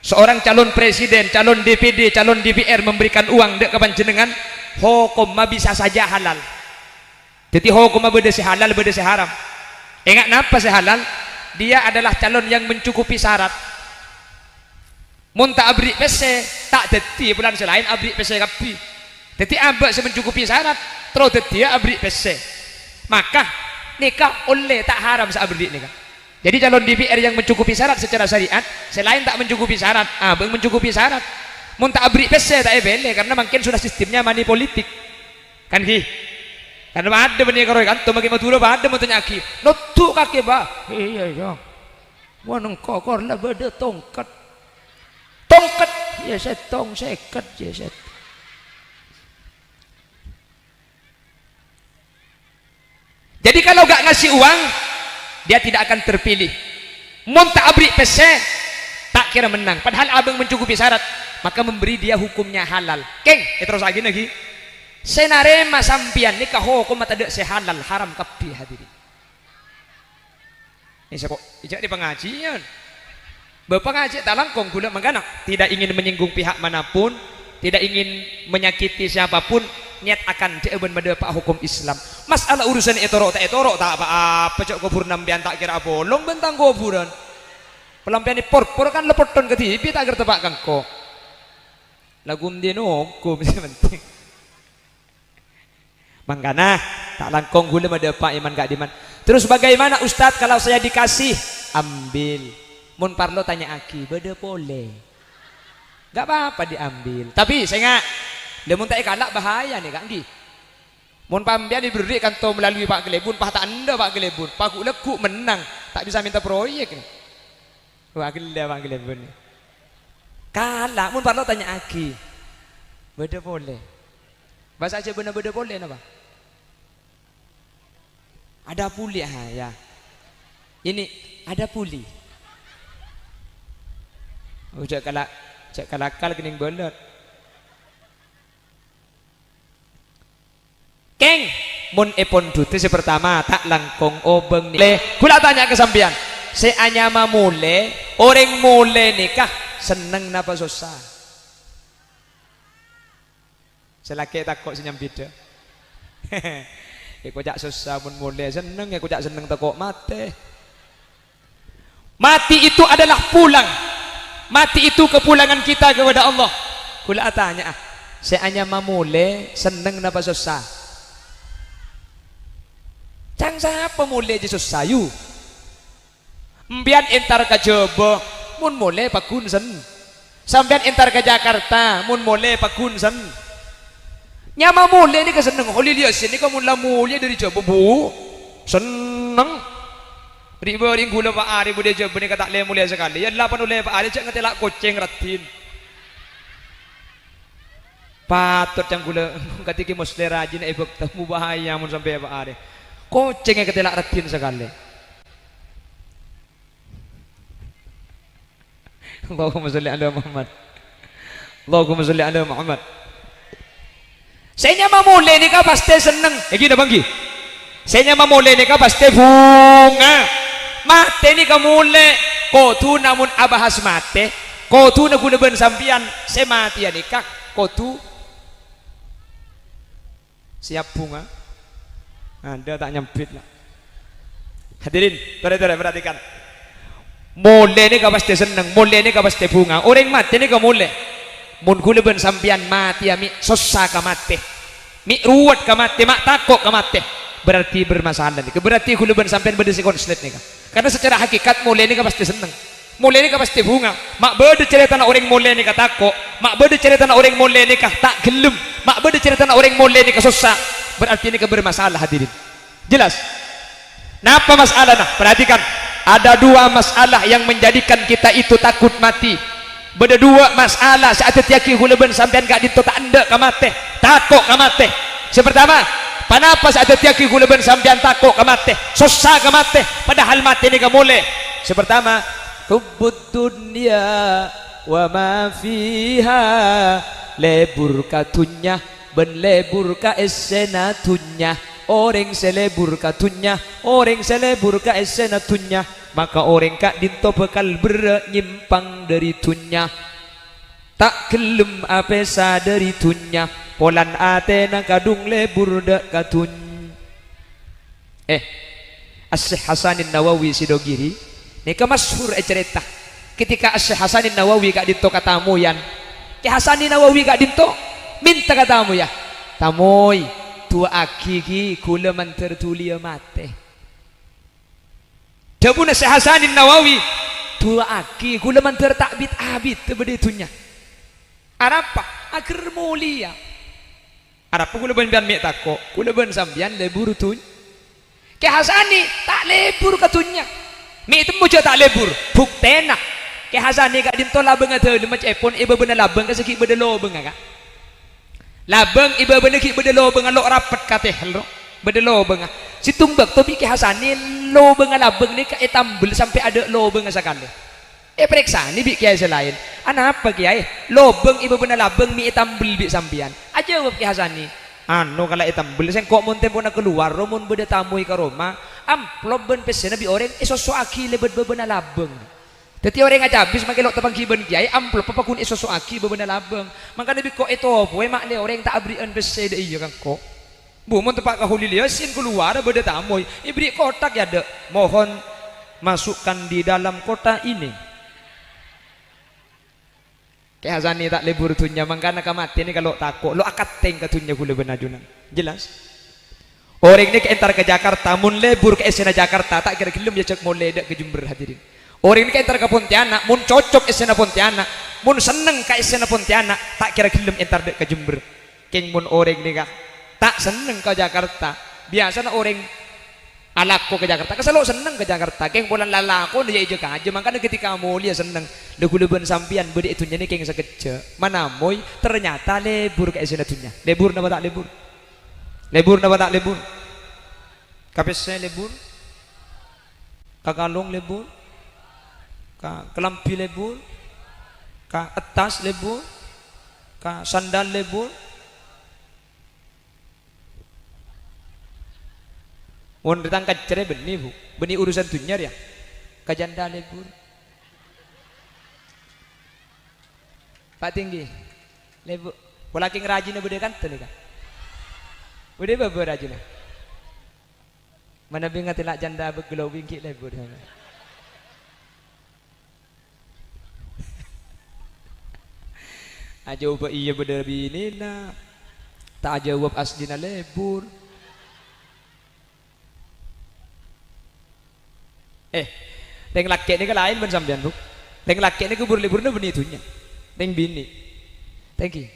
seorang calon presiden calon DPD calon DPR memberikan uang dek kepanjenengan hukum mah bisa saja halal jadi hukum mah beda si halal beda si haram ingat napa si halal dia adalah calon yang mencukupi syarat mun tak abri pese tak deti bulan selain abri pese kapi jadi abak mencukupi syarat terus dia abri pese maka nikah oleh tak haram seabri nikah jadi calon DPR yang mencukupi syarat secara syariat selain tak mencukupi syarat abang mencukupi syarat mun tak abri pese tak ebele karena mungkin sudah sistemnya money politik kan ki karena ada benih karo kan tuh bagaimana dulu ada mau tanya aki nutuk kaki bah iya ya mau nengkokor lah beda tongkat ya saya tong seket ya saya jadi kalau gak ngasih uang dia tidak akan terpilih mun tak abri pese tak kira menang padahal abang mencukupi syarat maka memberi dia hukumnya halal keng terus lagi senarema sampian nikah hukum mata dek sehalal haram kapi hadirin ini saya kok ijak di pengajian berpengajian tak langkong gula mengana tidak ingin menyinggung pihak manapun tidak ingin menyakiti siapapun niat akan deeben pada pak hukum Islam masalah urusan etorok tak apa-apa cok kubur nambian tak kira bolong bentang kuburan pelampian ini por kan lepoton ke TV tak kira tebak kangko lagum dia hukum penting mangkana tak langkong gula pada pak iman gak diman terus bagaimana Ustadz kalau saya dikasih ambil mun parlo tanya aki beda boleh gak apa-apa diambil tapi saya nggak dia mun tak kalak bahaya nih kak Gi mun pambian diberi kantor melalui Pak Gelebun pak tak anda Pak Gelebun pak lekuk menang tak bisa minta proyek nih wah gila Pak Gelebun kalak mun parlo tanya aki beda boleh bahasa aja benar beda boleh apa ada puli ya ini ada puli udah kalakal kening bolot keng mun epon dute si pertama tak langkong obeng nih kula tanya ke sampean seanya mamule orang mule nikah seneng napa susah selaki takut senyam beda aku jak susah mun mule seneng aku jak seneng takut mati itu adalah pulang mati itu kepulangan kita kepada Allah kula tanya seanya mamule seneng napa susah cang siapa mule je susah yu mbian entar ke Jobo mun mule pakunsen sampean entar ke Jakarta mun mule pakunsen nyama mulia ni keseneng holi dia sini kamu lah mulia dari Jawa bu seneng ribu gula Pak Ari bude Jawa ni kata le mulia sekali ya 8 oleh Pak Ari cak ngetelak koceng ratin patut yang gula ketika musli rajin ibu temu bahaya mun sampai Pak Ari koceng yang ketelak ratin sekali Allahumma sholli ala Muhammad Allahumma sholli ala Muhammad saya mamule ni ka pasti seneng gini banggi saya mamule ni ka pasti bunga mate ni ka mule ko tu namun abahas mate ko tu na guna ben sampian saya mati ya nikah ko tu siap bunga Anda tak nyempit lah. Hadirin, tore-tore perhatikan. Mole ni kau pasti seneng, mole ni kau pasti bunga. Orang mati ni kau mole. Mun kula ben sampian mati ya mi susah ka mati. Mi ruwet ka mati, mak takut ka mati. Berarti bermasalah nih. Berarti kula ben sampean beda si konslet nih. Karena secara hakikat mole ni kau pasti seneng. Mole ni kau pasti bunga. Mak beda cerita na orang mole ni ka takut. Mak beda cerita na orang mole ni ka tak gelem. Mak beda cerita na orang mole ni ka susah. Berarti ini ka bermasalah hadirin. Jelas? Napa masalah nah? Perhatikan. Ada dua masalah yang menjadikan kita itu takut mati. Beda dua masalah saat tiaki hulaban sampean gak dito tak anda ka mati, takut ka mati. Sepertama, kenapa saat tiaki hulaban sampean takut ka mati, susah ka mati, padahal mati ni ka mule. Sepertama, hubbud dunya wa ma fiha, lebur ka dunya ben lebur ka essenatunya. Orang selebur katunya, orang selebur ka essenatunya, maka orang kak dinto bekal bernyimpang dari tunya. Tak gelem apesa dari tunya, polan atena kadung lebur dak katun. As-Syekh Hasanin Nawawi Sidogiri nika masyhur cerita ketika As-Syekh Hasanin Nawawi kak dinto katamu yan. Ki Hasanin Nawawi kak dinto minta katamu ya. Tamoy tua aki ki kula man tertulia mate. Dabuna Syekh Hasanin Nawawi tua aki kula man tertakbit abit tebeditunya. Arapa agar mulia. Arapa kula ban bian mek tako, kula ban sambian lebur tun. Ke Hasani tak lebur katunya. Mek temu je tak lebur, buktena. Ke Hasani kak dinto labeng ate lemah epon iba bener labeng ka seki bedelo beng ka. Labeng iba bener ki bedelo beng lo rapat kateh lo. Bedelo beng. Si tumbak to bi ke Hasani lo beng labeng ni ka etambel sampai ada lo beng sakale. Periksa ni bi kiai selain. Ana apa kiai? Lobeng ibu bener labeng mi itambel bi sampian. Aja wab ki Hasani. Anu kala itambel sen kok mun tempo na keluar mun beda tamu ka Roma, amplop ben pesena bi orang isoso aki lebet bebeuna labeng. Dadi orang aja habis make lok tepang kiben kiai amplop apa kun isoso aki bebeuna labeng. Mangkane bi kok itu poe mak le orang tak abrien pese de iya kan kok. Bu mun tepak ka hulilia sin keluar beda tamu. Ibri kotak ya de. Mohon masukkan di dalam kotak ini. Kayak Hasani tak lebur tunya mangkana kamati ni kalau takut lo akat teng katunya gula benajunan jelas orang ni ke entar ke Jakarta mun lebur ke esena Jakarta tak kira gelem ya cek mole dak ke Jember hadirin orang ni ke entar ke Pontianak mun cocok esena Pontianak mun seneng ke esena Pontianak tak kira gelem entar dak ke Jember keng mun orang ni kah tak seneng ke Jakarta biasa orang alako ke Jakarta keselo seneng ke Jakarta keng bulan lalako dia aja aja makanya ketika mulia seneng leguleben sampian bede itunya nih keng sekeje mana moy ternyata lebur ke esenatunya lebur napa tak lebur lebur napa tak lebur kapese lebur kakalung lebur ka kelampi lebur ka atas lebur ka sandal lebur. Mun ditangkat cerai benih bu, benih urusan dunia ya, kajanda lebur. Pak tinggi, lebur. Kalau king rajin bede kan tu nika, bede apa rajin? Mana bingat tilak janda berglowing kik lebur. Aja ubah iya bede bini na, tak aja ubah asdina lebur. Teng laki ni ke lain ben sampean bu. Teng laki ni kubur liburnya benih itunya. Teng bini. Thank you.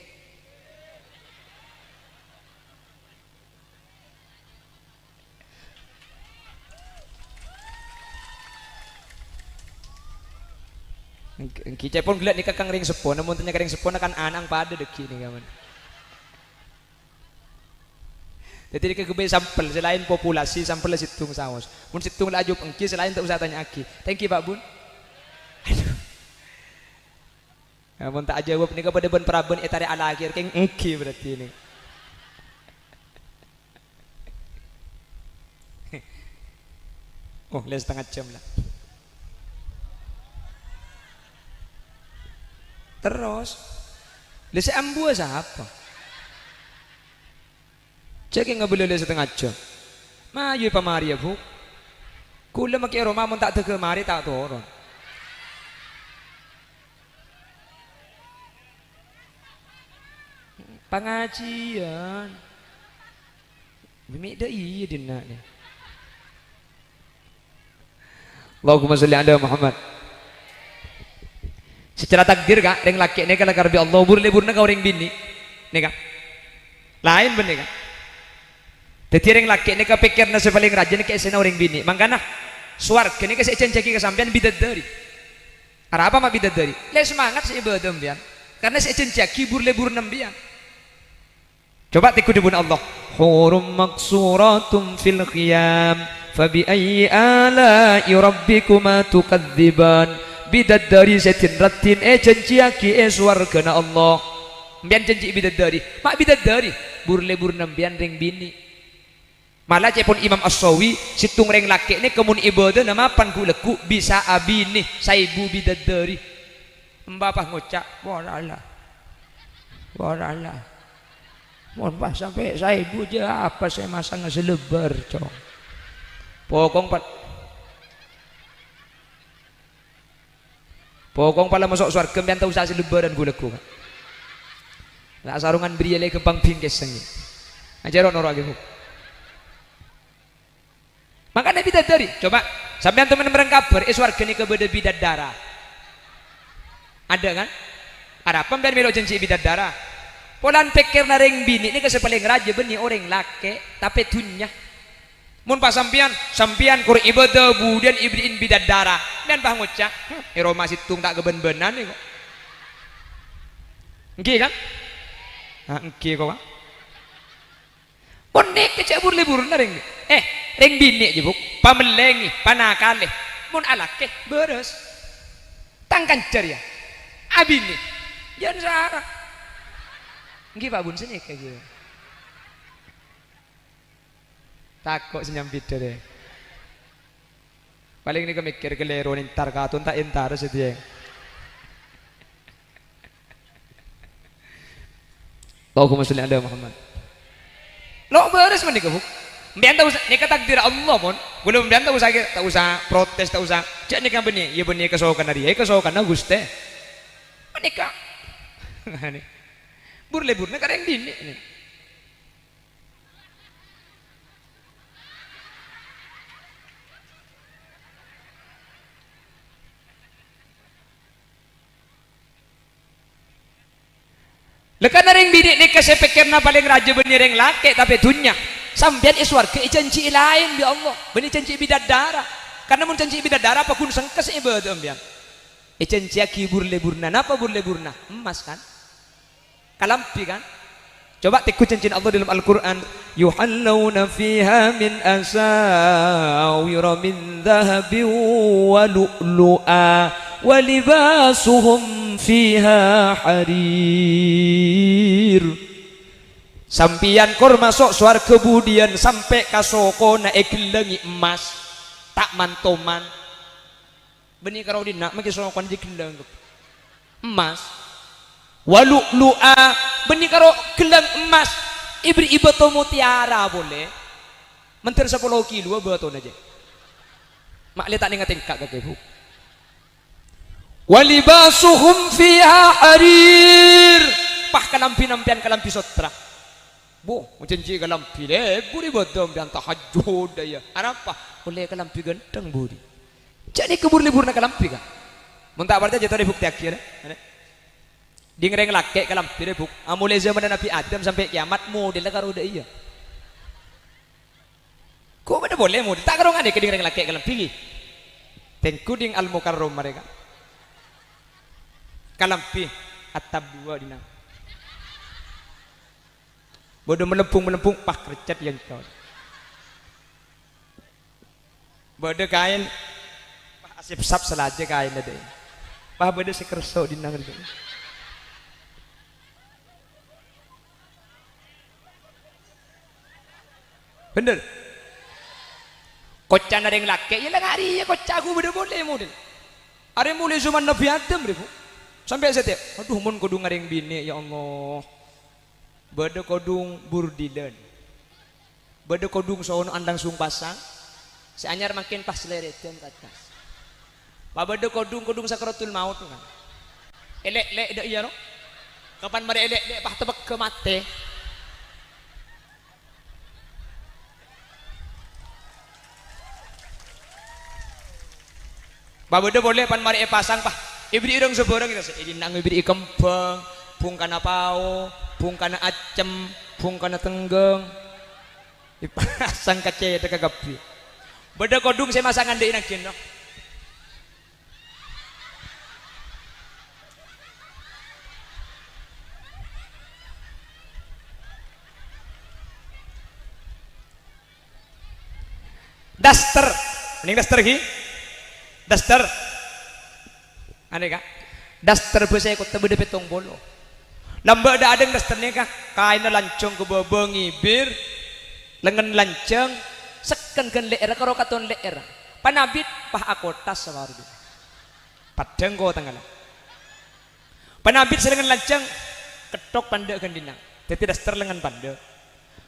Kita pun gila ni kakang ring sepon, namun tanya ring sepon akan anang pada deki ni kawan. Jadi dia kebe sampel selain populasi sampel situng saus. Mun situng laju engki selain tak usah tanya aki. Thank you Pak Bun. Aduh. Ya, mun tak jawab ni kepada ben praben etare ala akhir keng engki berarti ini. Oh, les setengah jam lah. Terus les ambu siapa? Cek nggak boleh setengah jam. Mayu pamari ya bu. Kula makai Roma mun tak tege mari tak turun. Pengajian. Bimi dah iya dina ni. Allahumma salli ala Muhammad. Secara takdir kak, reng laki ni kalau karbi Allah burle-burna kau reng bini, ni kak. Lain bener kak. Tetapi reng laki ni kau pikir nasi paling rajin kayak sena orang bini. Mangkana suarga ni kasih cencaki kesampian bidadari. Apa mak bidadari? Le semangat si ibadah bian. Karena si cencaki burle-burna bian. Coba tiku dibun Allah. Hurum maksuratum fil khiyam. Fabi ayyi ala'i rabbikuma tukadziban. Bidadari setin ratin cenciaki suarga na Allah. Bian cenci bidadari. Mak bidadari burle-burna bian ring bini. Malah cepon Imam As-Sawi situng reng laki ini kemun ibadah nama pan kuleku bisa abini saibu bidadari mbapah ngucap waralah mohon pas sampai saibu aja apa saya masang selebar cong pokong pala masuk surga biar tahu saya selebaran kuleku nak sarungan beri lagi kembang bingkes sengi ajaran orang gitu. Makanya bidadari, coba sampean teman kabar, warga ni kepada bidadara. Ada kan? Ada apa biar melo janji bidadara? Polan pikir nareng bini ni kasih paling raja beni orang laki, tapi dunya. Mun pas sampean kur ibadah budian ibriin bidadara. Dan bah ngucap, Roma situng tak keben-benan ni kok. Engki kan? Engki kok. Bonek kecebur libur nareng. Reng bini je buk, pamelengi, panakale, mun alake beres, tangkan ceria, abini, jangan sarah, nggih Pak Bun sini kayak gitu, takut senyum bitter deh, paling ini kemikir kelero nintar katun tak entar sedia, Allahumma sholli ala Muhammad, lo beres mana kebuk? Biar tahu ni kata takdir Allah pun belum biar tahu sakit tak usah protes tak usah cak ni kan benih ya benih kesokan dari kesokan na guste menikah burle-burle kadang dini lekan ring bini ni kasih pikir na paling raja benih ring laki tapi dunya sampean iswarga janji lain ya Allah benih janji bidadara karena mun janji bidadara apa kun sengkes ibadah ambian janji aki burle-burna napa burle-burna emas kan kalampi kan coba tiku janji Allah dalam Al-Quran yuhallawna fiha min asawira min dhahabin wa lu'lu'a wa libasuhum fiha harir. Sampian kor masuk suar kemudian sampai kasoko na ekelengi emas tak mantoman benih karau dina maki sokon di keleng emas walu lu'a benih karo keleng emas ibri ibato mutiara boleh mentir 10 kilo bato aja mak letak ning tingkak ke bu walibasuhum fiha harir pah kalampi-nampian kalampi sotra bu janji kalampi le buri bodom dan tahajud daya apa boleh kalampi ganteng buri jadi kebur libur na kalampi kan muntak berarti jatuh di bukti akhir di ngereng laki kalampi le buk amule zaman Nabi Adam sampai kiamat model karo udah iya kok beda boleh model tak karo ngade ke ngereng laki kalampi tengku ding al mukarrom mereka kalampi atap dua dina bodoh melempung pah kercat yang kau bodoh kain pah asip sap selaja kain ada pah bodoh sekerso di nang itu bener kocan ada yang laki ya lah hari ya kocak aku bodoh boleh model ada mulai zaman Nabi Adam ribu sampai setiap aduh mun kudu ngareng bini ya Allah bodoh kodung burdilan Bade kodung sono andang sung pasang. Si anyar makin pas leretan ke atas. Babade kodung sakaratul maut kan. Elek-lek dak iya no. Kapan mari elek-lek pah tebek ke mate. Babade boleh pan mari pasang pah. Ibri ireng seborang kita sih. Ini nang ibri kempeng, pung kana pao, pung kana acem, pung kana tenggeng. Ipasang kace teka gapi. Bade kodung saya masangan deui nakin no. Daster, mending daster lagi, daster, aneh kak, daster biasa ikut tebe petong bolo, lamba ada yang dasternya kak, kainnya lancung ke bawah ngibir, lengan lancung, seken kan leer, karo katon leer, panabit pah akotas sama orang, padang kau tengah, panabit selengan lancung, ketok panda kan dinang, jadi daster lengan panda,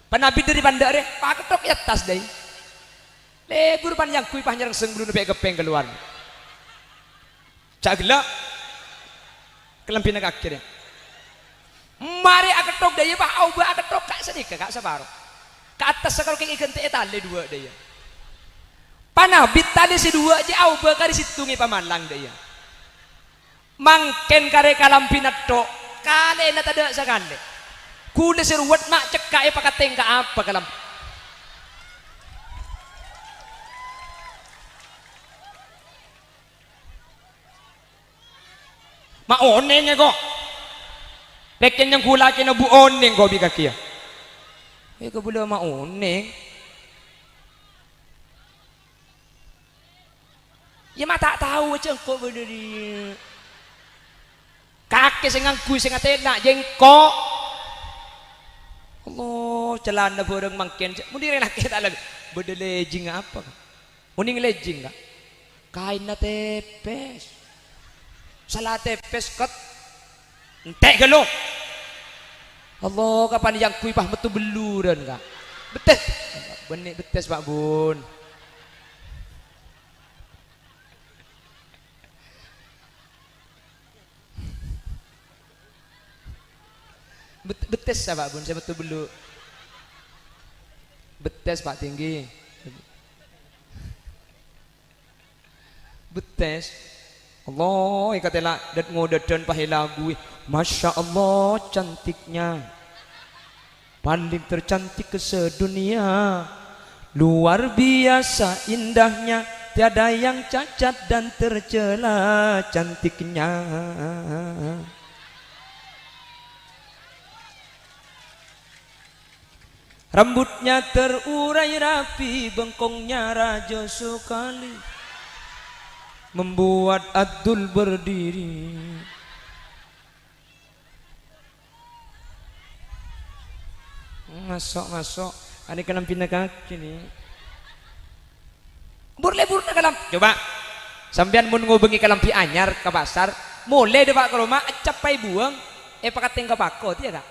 panabit dari panda deh, pah ketok ya tas deh. Lebur panjang kui panjang seng belum sampai kepeng keluar. Cak gelak kelampina kaki deh. Mari aketok daya pak auba aketok kak sedikit kak separuh. Ke atas kalau kayak ikan teh tali dua daya. Panabit tali si dua aja auba kari situngi pamalang daya. Mangken kare kalampina tok kale na tada sakale. Kuda seruat mak cekak pakateng ka apa kalam. Maoneng kok. Lekin yang kula kena bu oneng kok bika kia. Kau boleh maoneng. Ya mak tak tahu aja kok berdiri. Kakek sengangku sengatena jengkok. Allah celana boreng mangken. Mudi rela kita lagi. Berde lejing apa? Muning lejing kak. Kain na tepes. Salah tepes ket entek gelo. Allah kapan yang kui pah metu beluran kak. Betes. Benik betes Pak Bun. Betes Pak Bun, saya metu belu. Betes Pak tinggi. Betes. Allah ikatela dat ngodadan pahe lagu. Masya Allah cantiknya, paling tercantik ke sedunia, luar biasa indahnya, tiada yang cacat dan tercela cantiknya. Rambutnya terurai rapi, bengkongnya raja sekali, membuat Abdul berdiri. Masuk ada kalam pindah kaki nih. Burle kalam. Coba sampean mun ngobengi kalam pi anyar ke pasar, mulai deh Pak ke rumah capai buang pakat tinggal pakot ya kak.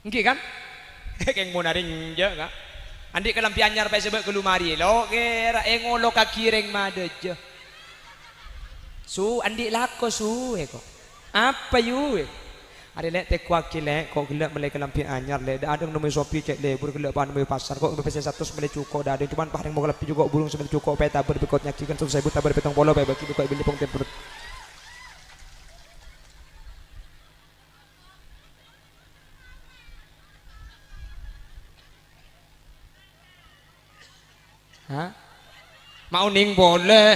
Nggih kan? Keng mau naring je kak. Andi kalam pi anyar pai sebab ke lumari lo kira ngolo kaki reng madeje. Su andi lako su kok. Apa yu? Ada lek tek wakil lek kok gelak mulai kelampi anyar lek ada yang nomor Shopee cek lebur gelak pan nomor pasar kok PC 100 mulai cukup dah ada cuman paling mau kelampi juga burung semel cukup peta berbekot nyakikan 1.000 tabar petong polo pe bagi buka beli pong tempur. Hah? Mau ning boleh.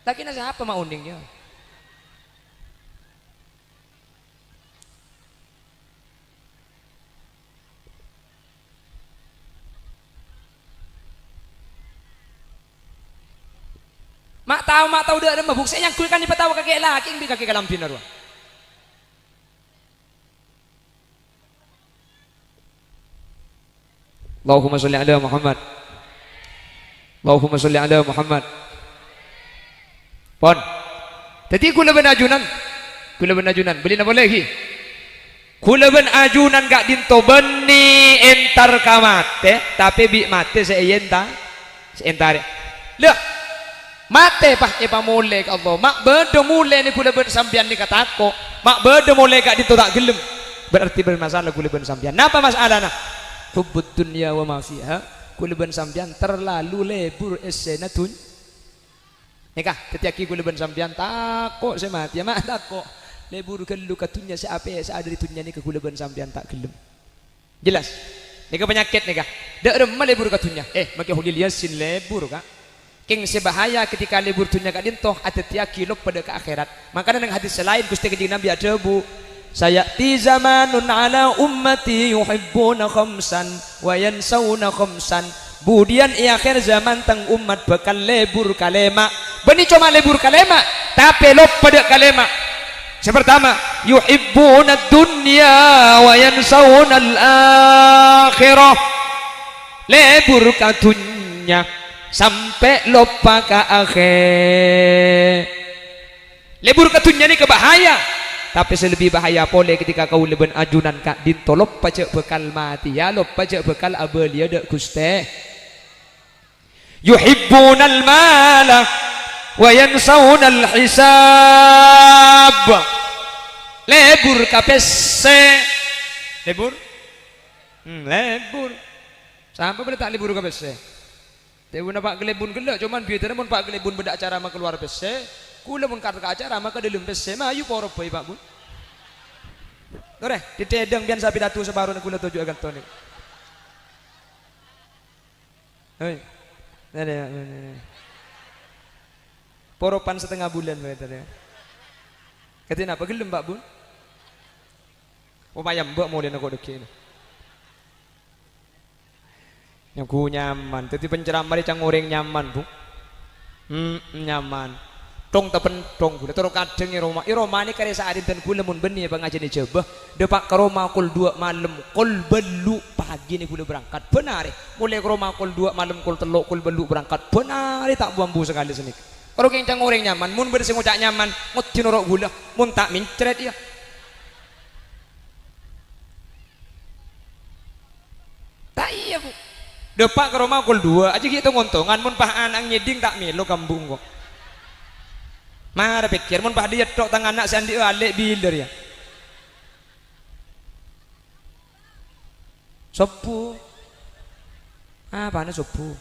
Lagi nasi apa mau ningnya? Mak tahu dah ada mabuk saya yang kulkan di petawa kakek laki yang kaki kalampin arwah. Allahumma sholli ala Muhammad. Allahumma sholli ala Muhammad. Pon. Jadi kula benajunan. Beli na boleh lagi. kula ben ajunan gak dinto beni entar kamate tapi bi mate seenta seentare lho mate pah epa mule ka Allah mak bedo mule ni kula ben sampean ni katako mak bedo mule gak dinto tak gelem berarti bermasalah kula ben sampean napa masalahna hubbud dunya wa ma fiha kula ben sampean terlalu lebur esena tun nikah ketika kula ben sampean tako semat ya mak tako lebur kelu katunya siapa ya ada di tunya ni ke kula ben sampean tak gelem jelas nika penyakit nika dak remah lebur katunya make huli liasin lebur ka king sebahaya ketika lebur tunya ka dintoh atetia kilok pada ke akhirat makanya nang hadis lain Gusti Kanjeng Nabi ada bu saya ti zamanun ala ummati yuhibbuna khamsan wa yansawna khamsan budian akhir zaman tang umat bakal lebur kalema beni cuma lebur kalema tapi lop pada kalema pertama yuhibbuna dunya wa yansawna al-akhirah lebur katunya sampai lupa ke akhir lebur katunya ni kebahaya tapi selebih bahaya pole ketika kau leben ajunan kak dintolop pajak bekal mati ya lop pajak bekal abelia dak guste yuhibbuna al-mala wa yansawna al-hisab lebur kapese lebur lebur sampai boleh tak lebur kapese tebu nak gelebun gelak cuman biar mun pak gelebun beda acara mak keluar pese kula mun kartu acara maka dalam pese mah ayu poro boy pak bun tore ditedeng bian sapi datu sebaru nak kula tuju akan toni hei ada poropan setengah bulan betul ya katanya apa gelem Pak Bun upaya mbak mau aku deki yang ku nyaman tapi penceramah di cangoreng nyaman Bu nyaman tong tepen tong gula terus kadang Roma ni kare saat dan gula mun beni pengajian ni coba depak ke Roma kul 2 malam kul belu pagi ni gula berangkat benar mulai ke Roma kul 2 malam kul teluk kul belu berangkat benar tak buambu sekali senik kalau kencang orang nyaman mun bersih ngucak nyaman ngutin orok gula mun tak mincret ya tak iya Bu depak ke Roma kul 2 aja gitu ngontongan mun pah anak nyeding tak melo kambung kok mara pikir mun pah dia tok tangan anak sandi alik biler ya sopu apa na sopu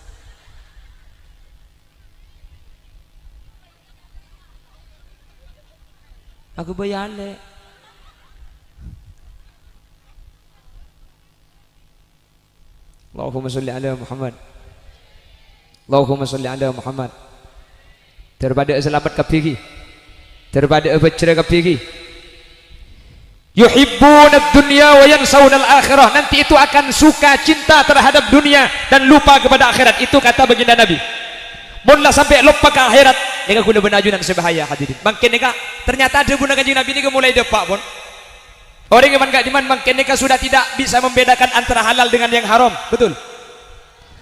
aku bayale Allahumma sholli ala Muhammad Allahumma sholli ala Muhammad daripada selamat kapigi daripada baca kapigi yuhibbuna dunya wa yansawna al-akhirah nanti itu akan suka cinta terhadap dunia dan lupa kepada akhirat itu kata baginda Nabi munlah sampai lupa ke akhirat nika kula benajunan sebahaya hadirin mungkin nika ternyata ada guna Kanjeng Nabi nika mulai depak pun orang yang gak diman mungkin nika sudah tidak bisa membedakan antara halal dengan yang haram betul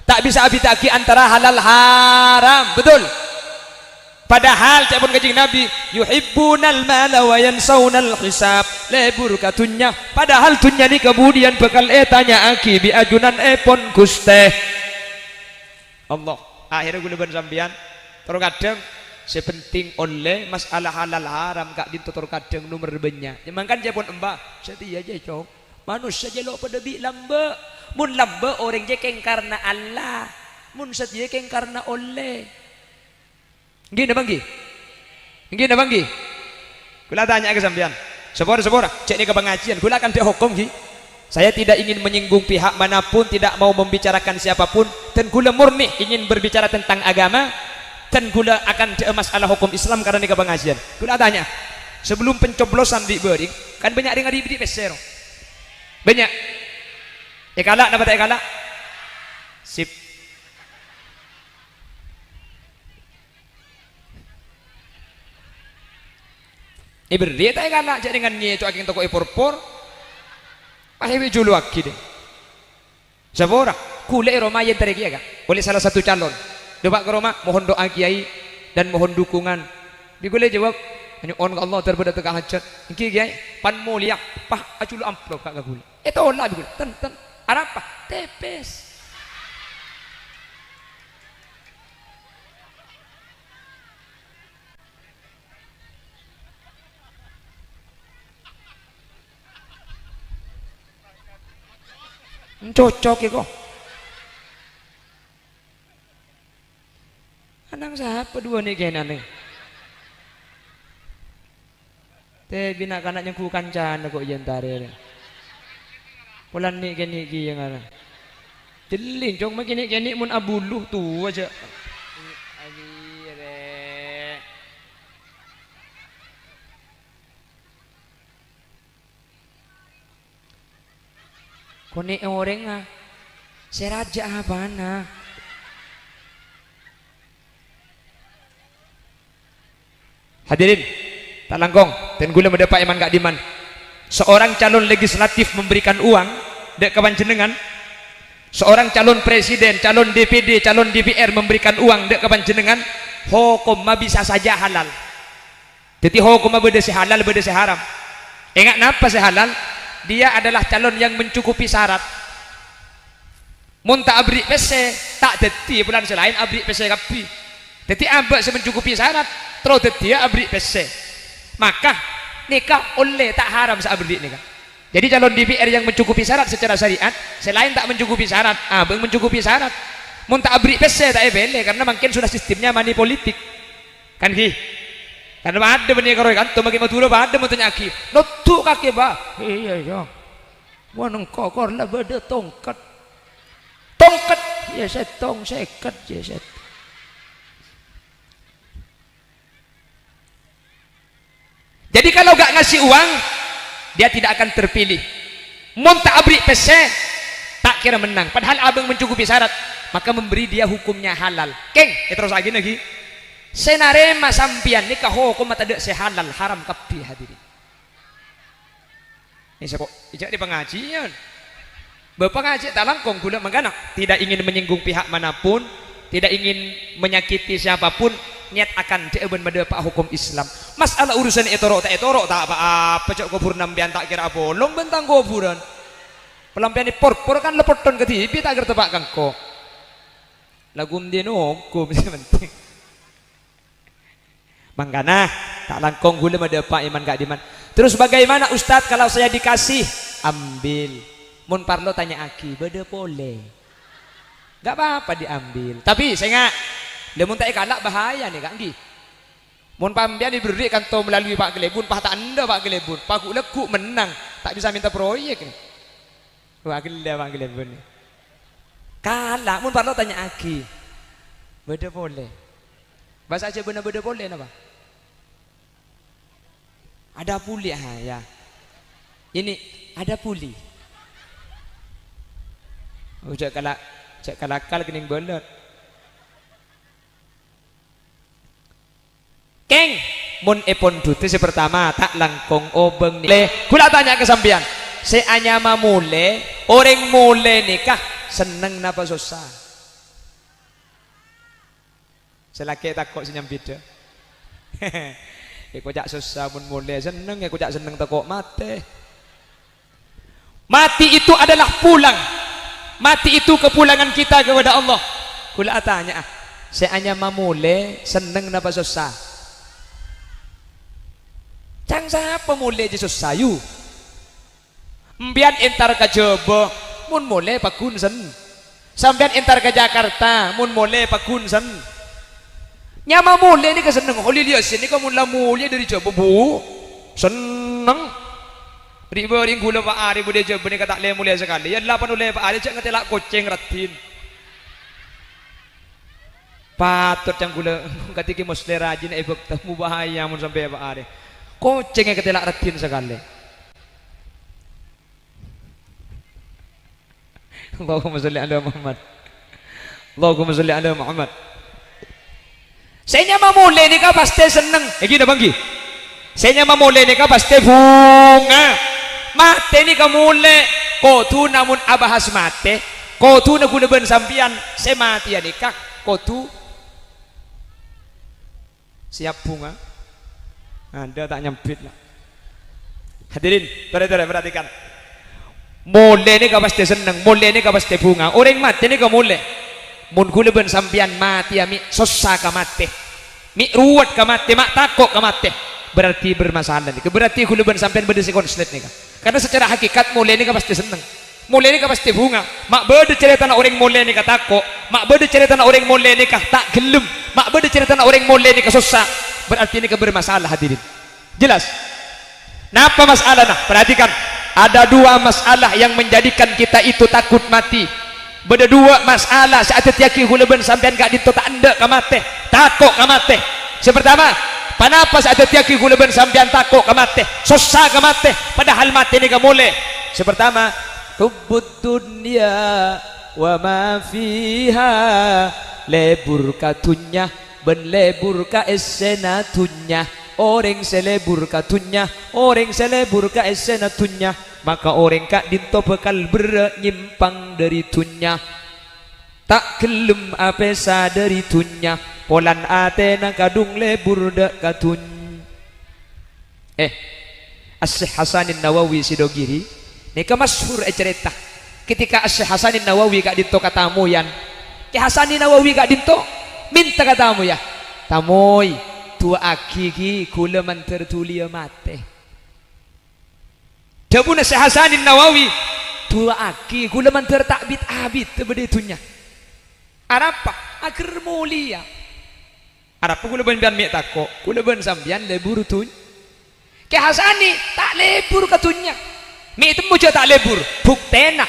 tak bisa abitaki antara halal haram betul padahal cak pun Kanjeng Nabi yuhibbunal mala wa yansawunal hisab lebur katunya padahal tunya ni kemudian bakal tanya aki bi ajunan pon guste Allah akhirnya gula ban sambian terus kadang sepenting oleh masalah halal haram kak ditutur kadang nomor banyak memang kan japon embak setia aja cok manusia jelok pada bi lamba mun lamba orang je keng karena Allah mun setia keng karena oleh gini banggi gini banggi kula tanya ke sampean sepora cek ni ke pengajian kula akan dihukum gi saya tidak ingin menyinggung pihak manapun tidak mau membicarakan siapapun dan kula murni ingin berbicara tentang agama dan kula akan masalah hukum Islam karena ni ke pengajian kula tanya sebelum pencoblosan diberi kan banyak dengar di peser banyak kalak dapat kalak sip beri tak kalak jadi dengan ni tu aking toko porpor pahewi julu aki deh sabora kule Roma yang teregi ya oleh salah satu calon depak ke Roma mohon doa kiai dan mohon dukungan digule jawab Hanya on Allah terbedah tekan hajat. Iki kiai pan mulia pah acul amplop kak gula. Itu lah gula. Ten apa? Tepes. Cocok ya kok. Anang siapa dua nih kayaknya nih. Teh bina kanak yang ku kancana kok jentare. Pulan nih kini yang ada. Jelin cong makin kini mun abuluh tu aja. Akhirnya. Kone orang ah. Seraja apa na? Hadirin, tak langkong, dan gula mendapat iman gak diman. Seorang calon legislatif memberikan uang dek kepanjenengan. Seorang calon presiden, calon DPD, calon DPR memberikan uang dek kepanjenengan. Hukum mah bisa saja halal. Jadi hukum mah beda si halal, beda si haram. Ingat napa si halal? Dia adalah calon yang mencukupi syarat. Mun tak abri PC, tak deti bulan selain abri PC kapi. Jadi abak mencukupi syarat. Terus dia abri PC, maka nikah oleh tak haram seabri nikah. Jadi calon DPR yang mencukupi syarat secara syariat, selain tak mencukupi syarat, abang mencukupi syarat. Mun tak abri PC tak boleh karena mungkin sudah sistemnya money politik, kan ki? Karena ada benih koroi kan, tuh bagi maturo ada matanya ki, notu kaki bah, iya, waneng kokor lah beda tongkat, ya setong seket ya set. Jadi kalau gak ngasih uang, dia tidak akan terpilih. Mun tak abri PC, tak kira menang. Padahal abang mencukupi syarat, maka memberi dia hukumnya halal. Keng, terus lagi. Senarema sampian nikah hukum mata dek sehalal haram kapi hadirin. Ini siapa? Ijak di pengajian. Bapak ngaji tak langkong gula mengganak. Tidak ingin menyinggung pihak manapun, tidak ingin menyakiti siapapun. Niat akan dieben pada pak hukum Islam. Masalah urusan etorok tak apa cok kubur nambian tak kira bolong bentang kuburan. Pelampian por kan lepoton ke TV tak kira tebak kangko. Lagum dia hukum penting. Mangkana tak langkong gula pada pak iman gak diman. Terus bagaimana Ustadz kalau saya dikasih ambil. Mun parlo tanya aki beda boleh. Gak apa-apa diambil. Tapi saya nggak. Dia mun tak kalak bahaya nih kan gi. Mun pambian diberi kantor melalui Pak Gelebun, Pak tak anda Pak Gelebun, Pak Leku menang, tak bisa minta proyek nih. Pak Gelebun. Kalak mun parlo tanya aki. Beda boleh. Bahasa aja benar beda boleh napa? Ada puli ya. Ini ada puli. Cek kalakal kening bolot. Keng mun epon duti si pertama tak langkong obeng nih. Kula tanya ke sampean, se anyama mule, orang mule nikah seneng napa susah? Selaki takut senyam beda. Aku jak susah mun mule seneng, aku jak seneng takut mati. Mati itu adalah pulang. Mati itu kepulangan kita kepada Allah. Kula tanya, se anyama mule seneng napa susah? Cang siapa mulai Jesus sayu mbian entar ke Jobo mun mulai pakunsen sampean entar ke Jakarta mun mulai pakunsen nyama mulai ni keseneng holi lihat sini kamu lah mulai dari Jobo bu seneng ribu ring gula Pak Ari bude Jobo ni kata le mulai sekali ya 8 oleh Pak Ari cak ngetelak kucing ratin patut yang gula ketika muslim rajin ibuk temu bahaya mun sampai Pak Ari kucingnya ketelak retin sekali. Allahumma sholli ala Muhammad. Allahumma sholli ala Muhammad. Saya mamule ni ka pasti seneng. Gini bangki. Saya mamule ni ka pasti bunga. Mate ni ka mule. Kotu namun abahas mate. Kotu na guna ben sampian. Saya mati ya nikah. Kotu siap bunga. Anda tak nyempit lah. Hadirin, perhatikan. Mulai ni kau pasti seneng, mulai ni kau pasti bunga. Orang mati ni kau mulai. Mun kula ben sampian mati ami susah ka mati. Mi ruwet ka mati, mak takok ka mati. Berarti bermasalah ni. Berarti kula ben sampean beda konslet ni. Karena secara hakikat mulai ni kau pasti seneng. Mulai ni kau pasti bunga. Mak beda cerita nak orang mulai ni ka takok. Mak beda cerita nak orang mulai ni ka tak gelem. Mak beda cerita nak orang mulai ni ka susah. Berarti ini bermasalah hadirin. Jelas? Napa masalah nah? Perhatikan. Ada dua masalah yang menjadikan kita itu takut mati. Beda dua masalah saat tiaki huleben sampean gak dito tak anda ka mati. Takut ka mati. Sepertama, kenapa saat tiaki huleben sampean takut ka mati? Susah ka mati. Padahal mati ni ka boleh. Sepertama, hubbud dunya wa ma fiha lebur katunya ben lebur ka esena tunya. Orang selebur katunya, orang selebur ka esena tunya, maka orang kak dinto bekal bernyimpang dari tunya. Tak gelem apesa dari tunya, polan atena kadung lebur dak katun. As-Syekh Hasanin Nawawi Sidogiri, nika masyhur cerita. Ketika As-Syekh Hasanin Nawawi kak dinto katamuyan, Ki Hasanin Nawawi kak dinto minta katamu ya, tamoy tua aki ki kula man tertulia mate. Dabuna Syekh Hasanin Nawawi, tua aki kula man tertakbit abit tebeditunya. Arapa akhir mulia. Arapa kula ben bian mek tako, kula ben sambian lebur tun. Ki Hasani tak lebur katunya. Mek temu je tak lebur, buktena.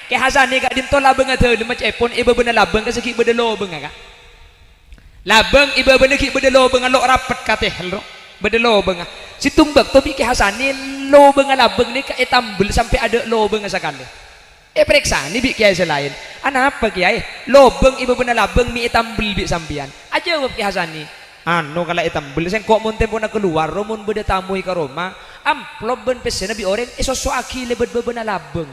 Ki Hasani gak dinto labeng ate lemah epon iba bener labeng ka seki bedelo beng ka. Labeng iba bener ki bedelo beng lo rapet kateh lo. Bedelo beng. Si tumbak to Ki Hasani lo beng labeng ni ka etambel sampai ada lo beng sakali. Periksa ni bi kiai selain. Apa kiai? Lobeng iba bener labeng mi etambel bi sambian. Aja Ki Hasani. Anu kala etambel sen kok mun tempo na keluar mun beda tamu ka Roma, amplop ben pesena bi orang isoso aki lebet bebener labeng.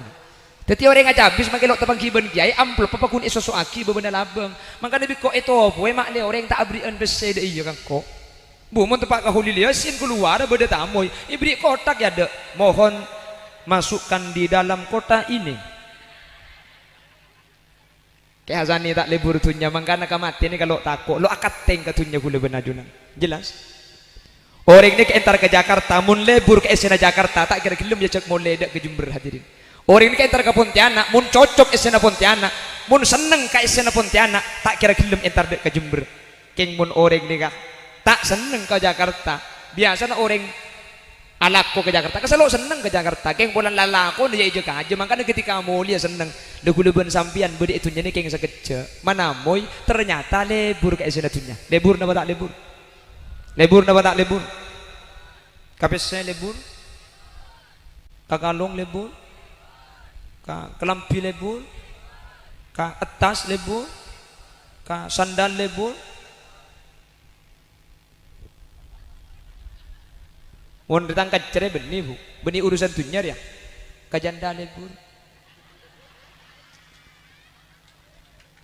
Jadi orang aja habis makai lok tepang kiben kiai amplop apa kun isoso aki bebener labeng. Maka nabi kok itu poe mak le orang tak abrian bese de iya kan kok. Bu mun tepak ka hulilia sin keluar beda tamu. Ibri kotak ya de. Mohon masukkan di dalam kota ini. Kayak Hasani tak lebur tunya mangkana kamati ni kalau takut lo akad teng katunya kule benajunan. Jelas? Orang ini ke entar ke Jakarta mun lebur ke esena Jakarta tak kira gelem ya cek mulai dak ke Jember hadirin. Orang ini ke entar ke Pontianak mun cocok esena Pontianak, mun seneng ke esena Pontianak tak kira gelem entar dak ke Jember. Keng mun orang ini kah tak seneng ke Jakarta. Biasanya orang alako ke Jakarta, keselo seneng ke Jakarta. Keng bulan lalako dia aja aja. Makanya ketika mulia seneng, deguluban sampian bede itu nyene keng sekeja. Mana moy ternyata lebur ke esena tunya. Lebur napa tak lebur? Lebur napa tak lebur? Kapesnya lebur, kakalung lebur, ka kelampi lebur, ka atas lebur, ka sandal lebur. Mun ditangkat cerai benih bu, benih urusan dunia ya, kajanda lebur.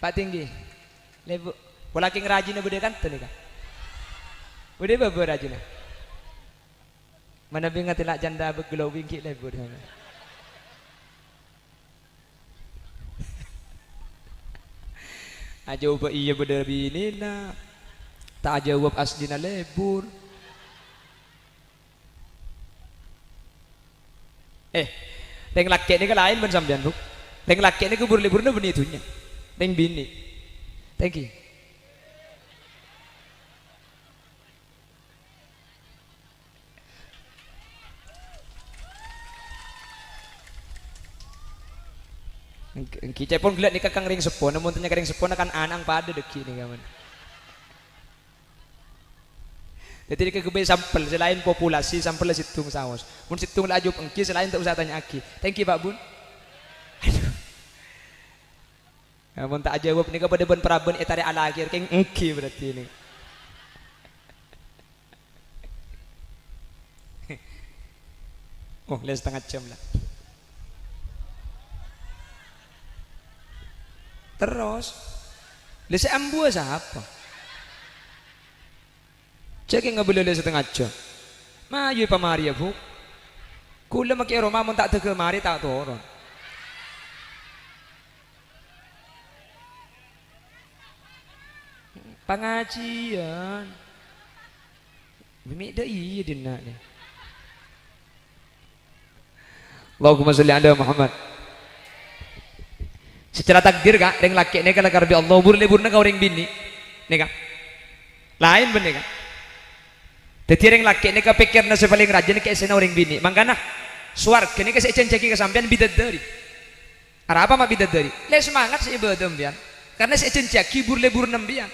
Pak tinggi, lebur, pola king rajin bude kan tu ni kan, bude apa rajin? Mana bingat tilak janda berglowing ki lebur. Aja ubah iya bude bini lah, tak jawab asli na lebur. Teng laki ni ke lain ben sampean bu. Teng laki ni ke libur-liburna ben itunya. Teng bini. Thank you. Kita pun geliat ni kakang ring sepon, namun tanya ring sepon akan anang pada deki ni kawan. Jadi dia kebay sampel selain populasi sampel situng saus. Mun situng laju engki selain tak usah tanya aki. Thank you Pak Bun. Aduh. Ya, mun tak jawab ni kepada ben praben etare ala akhir keng engki berarti ni. Oh, les setengah jam lah. Terus, les ambu siapa? Cek yang nggak boleh setengah jam. Mayu pamari ya bu. Kula makai Roma mun tak tege mari tak turun. Pengajian. Bimi dah iya dina ni. Allahumma sholli ala Muhammad. Secara takdir kak, reng laki ni kalau karbi Allah burle-burna kau reng bini, ni kak. Lain bener kak. Jadi reng laki ni kau pikir nasi paling rajin ni kayak sena orang bini. Mangkana suarga ni kasih cencaki kesampian bidadari. Apa mak bidadari? Le semangat sih ibadah bian. Karena saya cencaki burle-burna bian.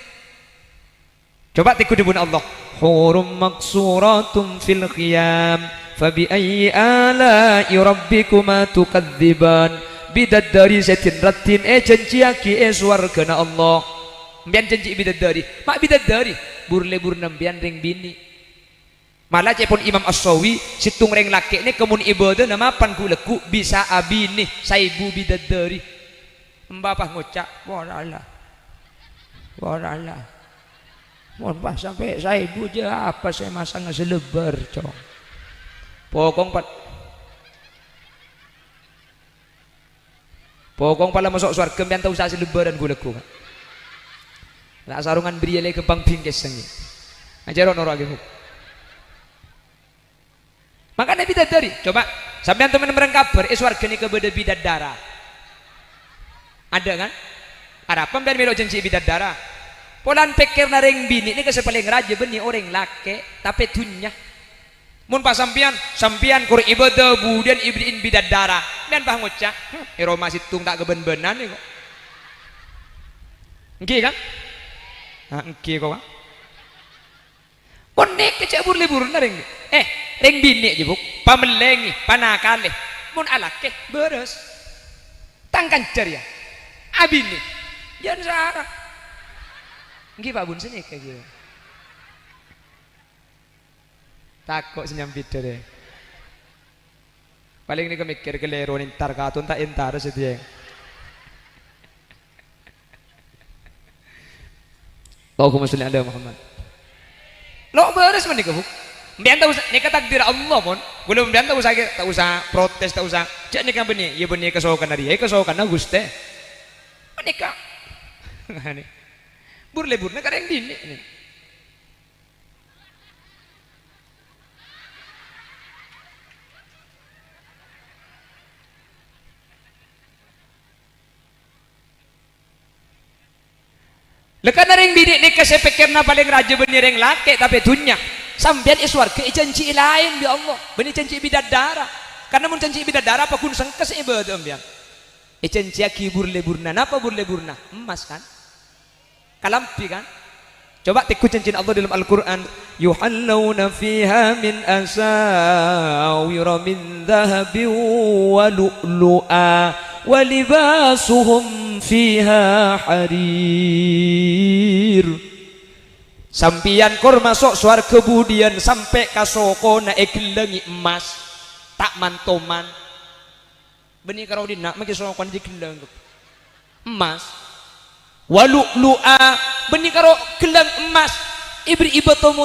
Coba tiku dibun Allah. Hurum maksuratum fil khiyam. Fabi ayyi ala'i rabbikuma tukadziban. Bidadari setin ratin cenciaki suarga na Allah. Mbian cenci bidadari. Mak bidadari burle-burna mbian ring bini. Malah cepon Imam As-Sawi situng reng laki ni kemun ibadah nama pan kuleku bisa abini saibu bidadari. Mbapah ngocak warala. Mohon pas sampai saibu je apa saya masang selebar cong. Pokong pala masuk surga mbian tau usah selebaran kuleku. Nak sarungan beri le kembang bingkes sangi. Ajaron ora ge. Makanya bidadari, coba sampean teman-teman kabar surga ni kepada bidadara. Ada kan? Harapan biar melok janji bidadara. Polan pikir nareng bini ni kesepaling raja beni orang laki tapi dunya. Mun pas sampian kur ibadah budian ibriin bidadara. Dan bah ngocak, Roma situng tak keben-benan ni kok. Engki kan? Engki kok. Monek kecek burle-burna reng. Reng bini je buk, pamelengi, panakale. Mun alake beres. Tangkan ceria. Abini. Jangan sarah. Engki Pak Bun sini kayak gitu. Takut senyam bida deh. Paling ni kemikir kelero intar katun tak intar sedih. Allahumma sholli ala Muhammad. Lo beres mandi kebuk. Mbian tahu ni takdir Allah pun. Belum mbian tahu tak usah protes tak usah. Cak ni kan benih, ya benih kesokan dari, kesokan na guste. Menikah. Burle-burna kareng dini ni. Lekan ring bini ni kasih pikir na paling raja benih reng laki tapi dunya. Sambian iswarga janji lain bi Allah. Benih janji bidadara. Karena mun janji bidadara apa kun sengkes ibadah ambian. Janji aki burle-burna. Napa burle-burna? Emas kan? Kalampi kan? Coba tiku janji Allah dalam Al-Qur'an. Yuhallawna fiha min asawira min dhahabin wa lu'lu'a wa libasuhum fiha harir. Sampian kor masuk suar kemudian sampai kasoko na gelengi emas tak mantoman. Benih kalau dina maki sokon di geleng emas. Walu'lu'a benih karo gelang emas ibri ibatomu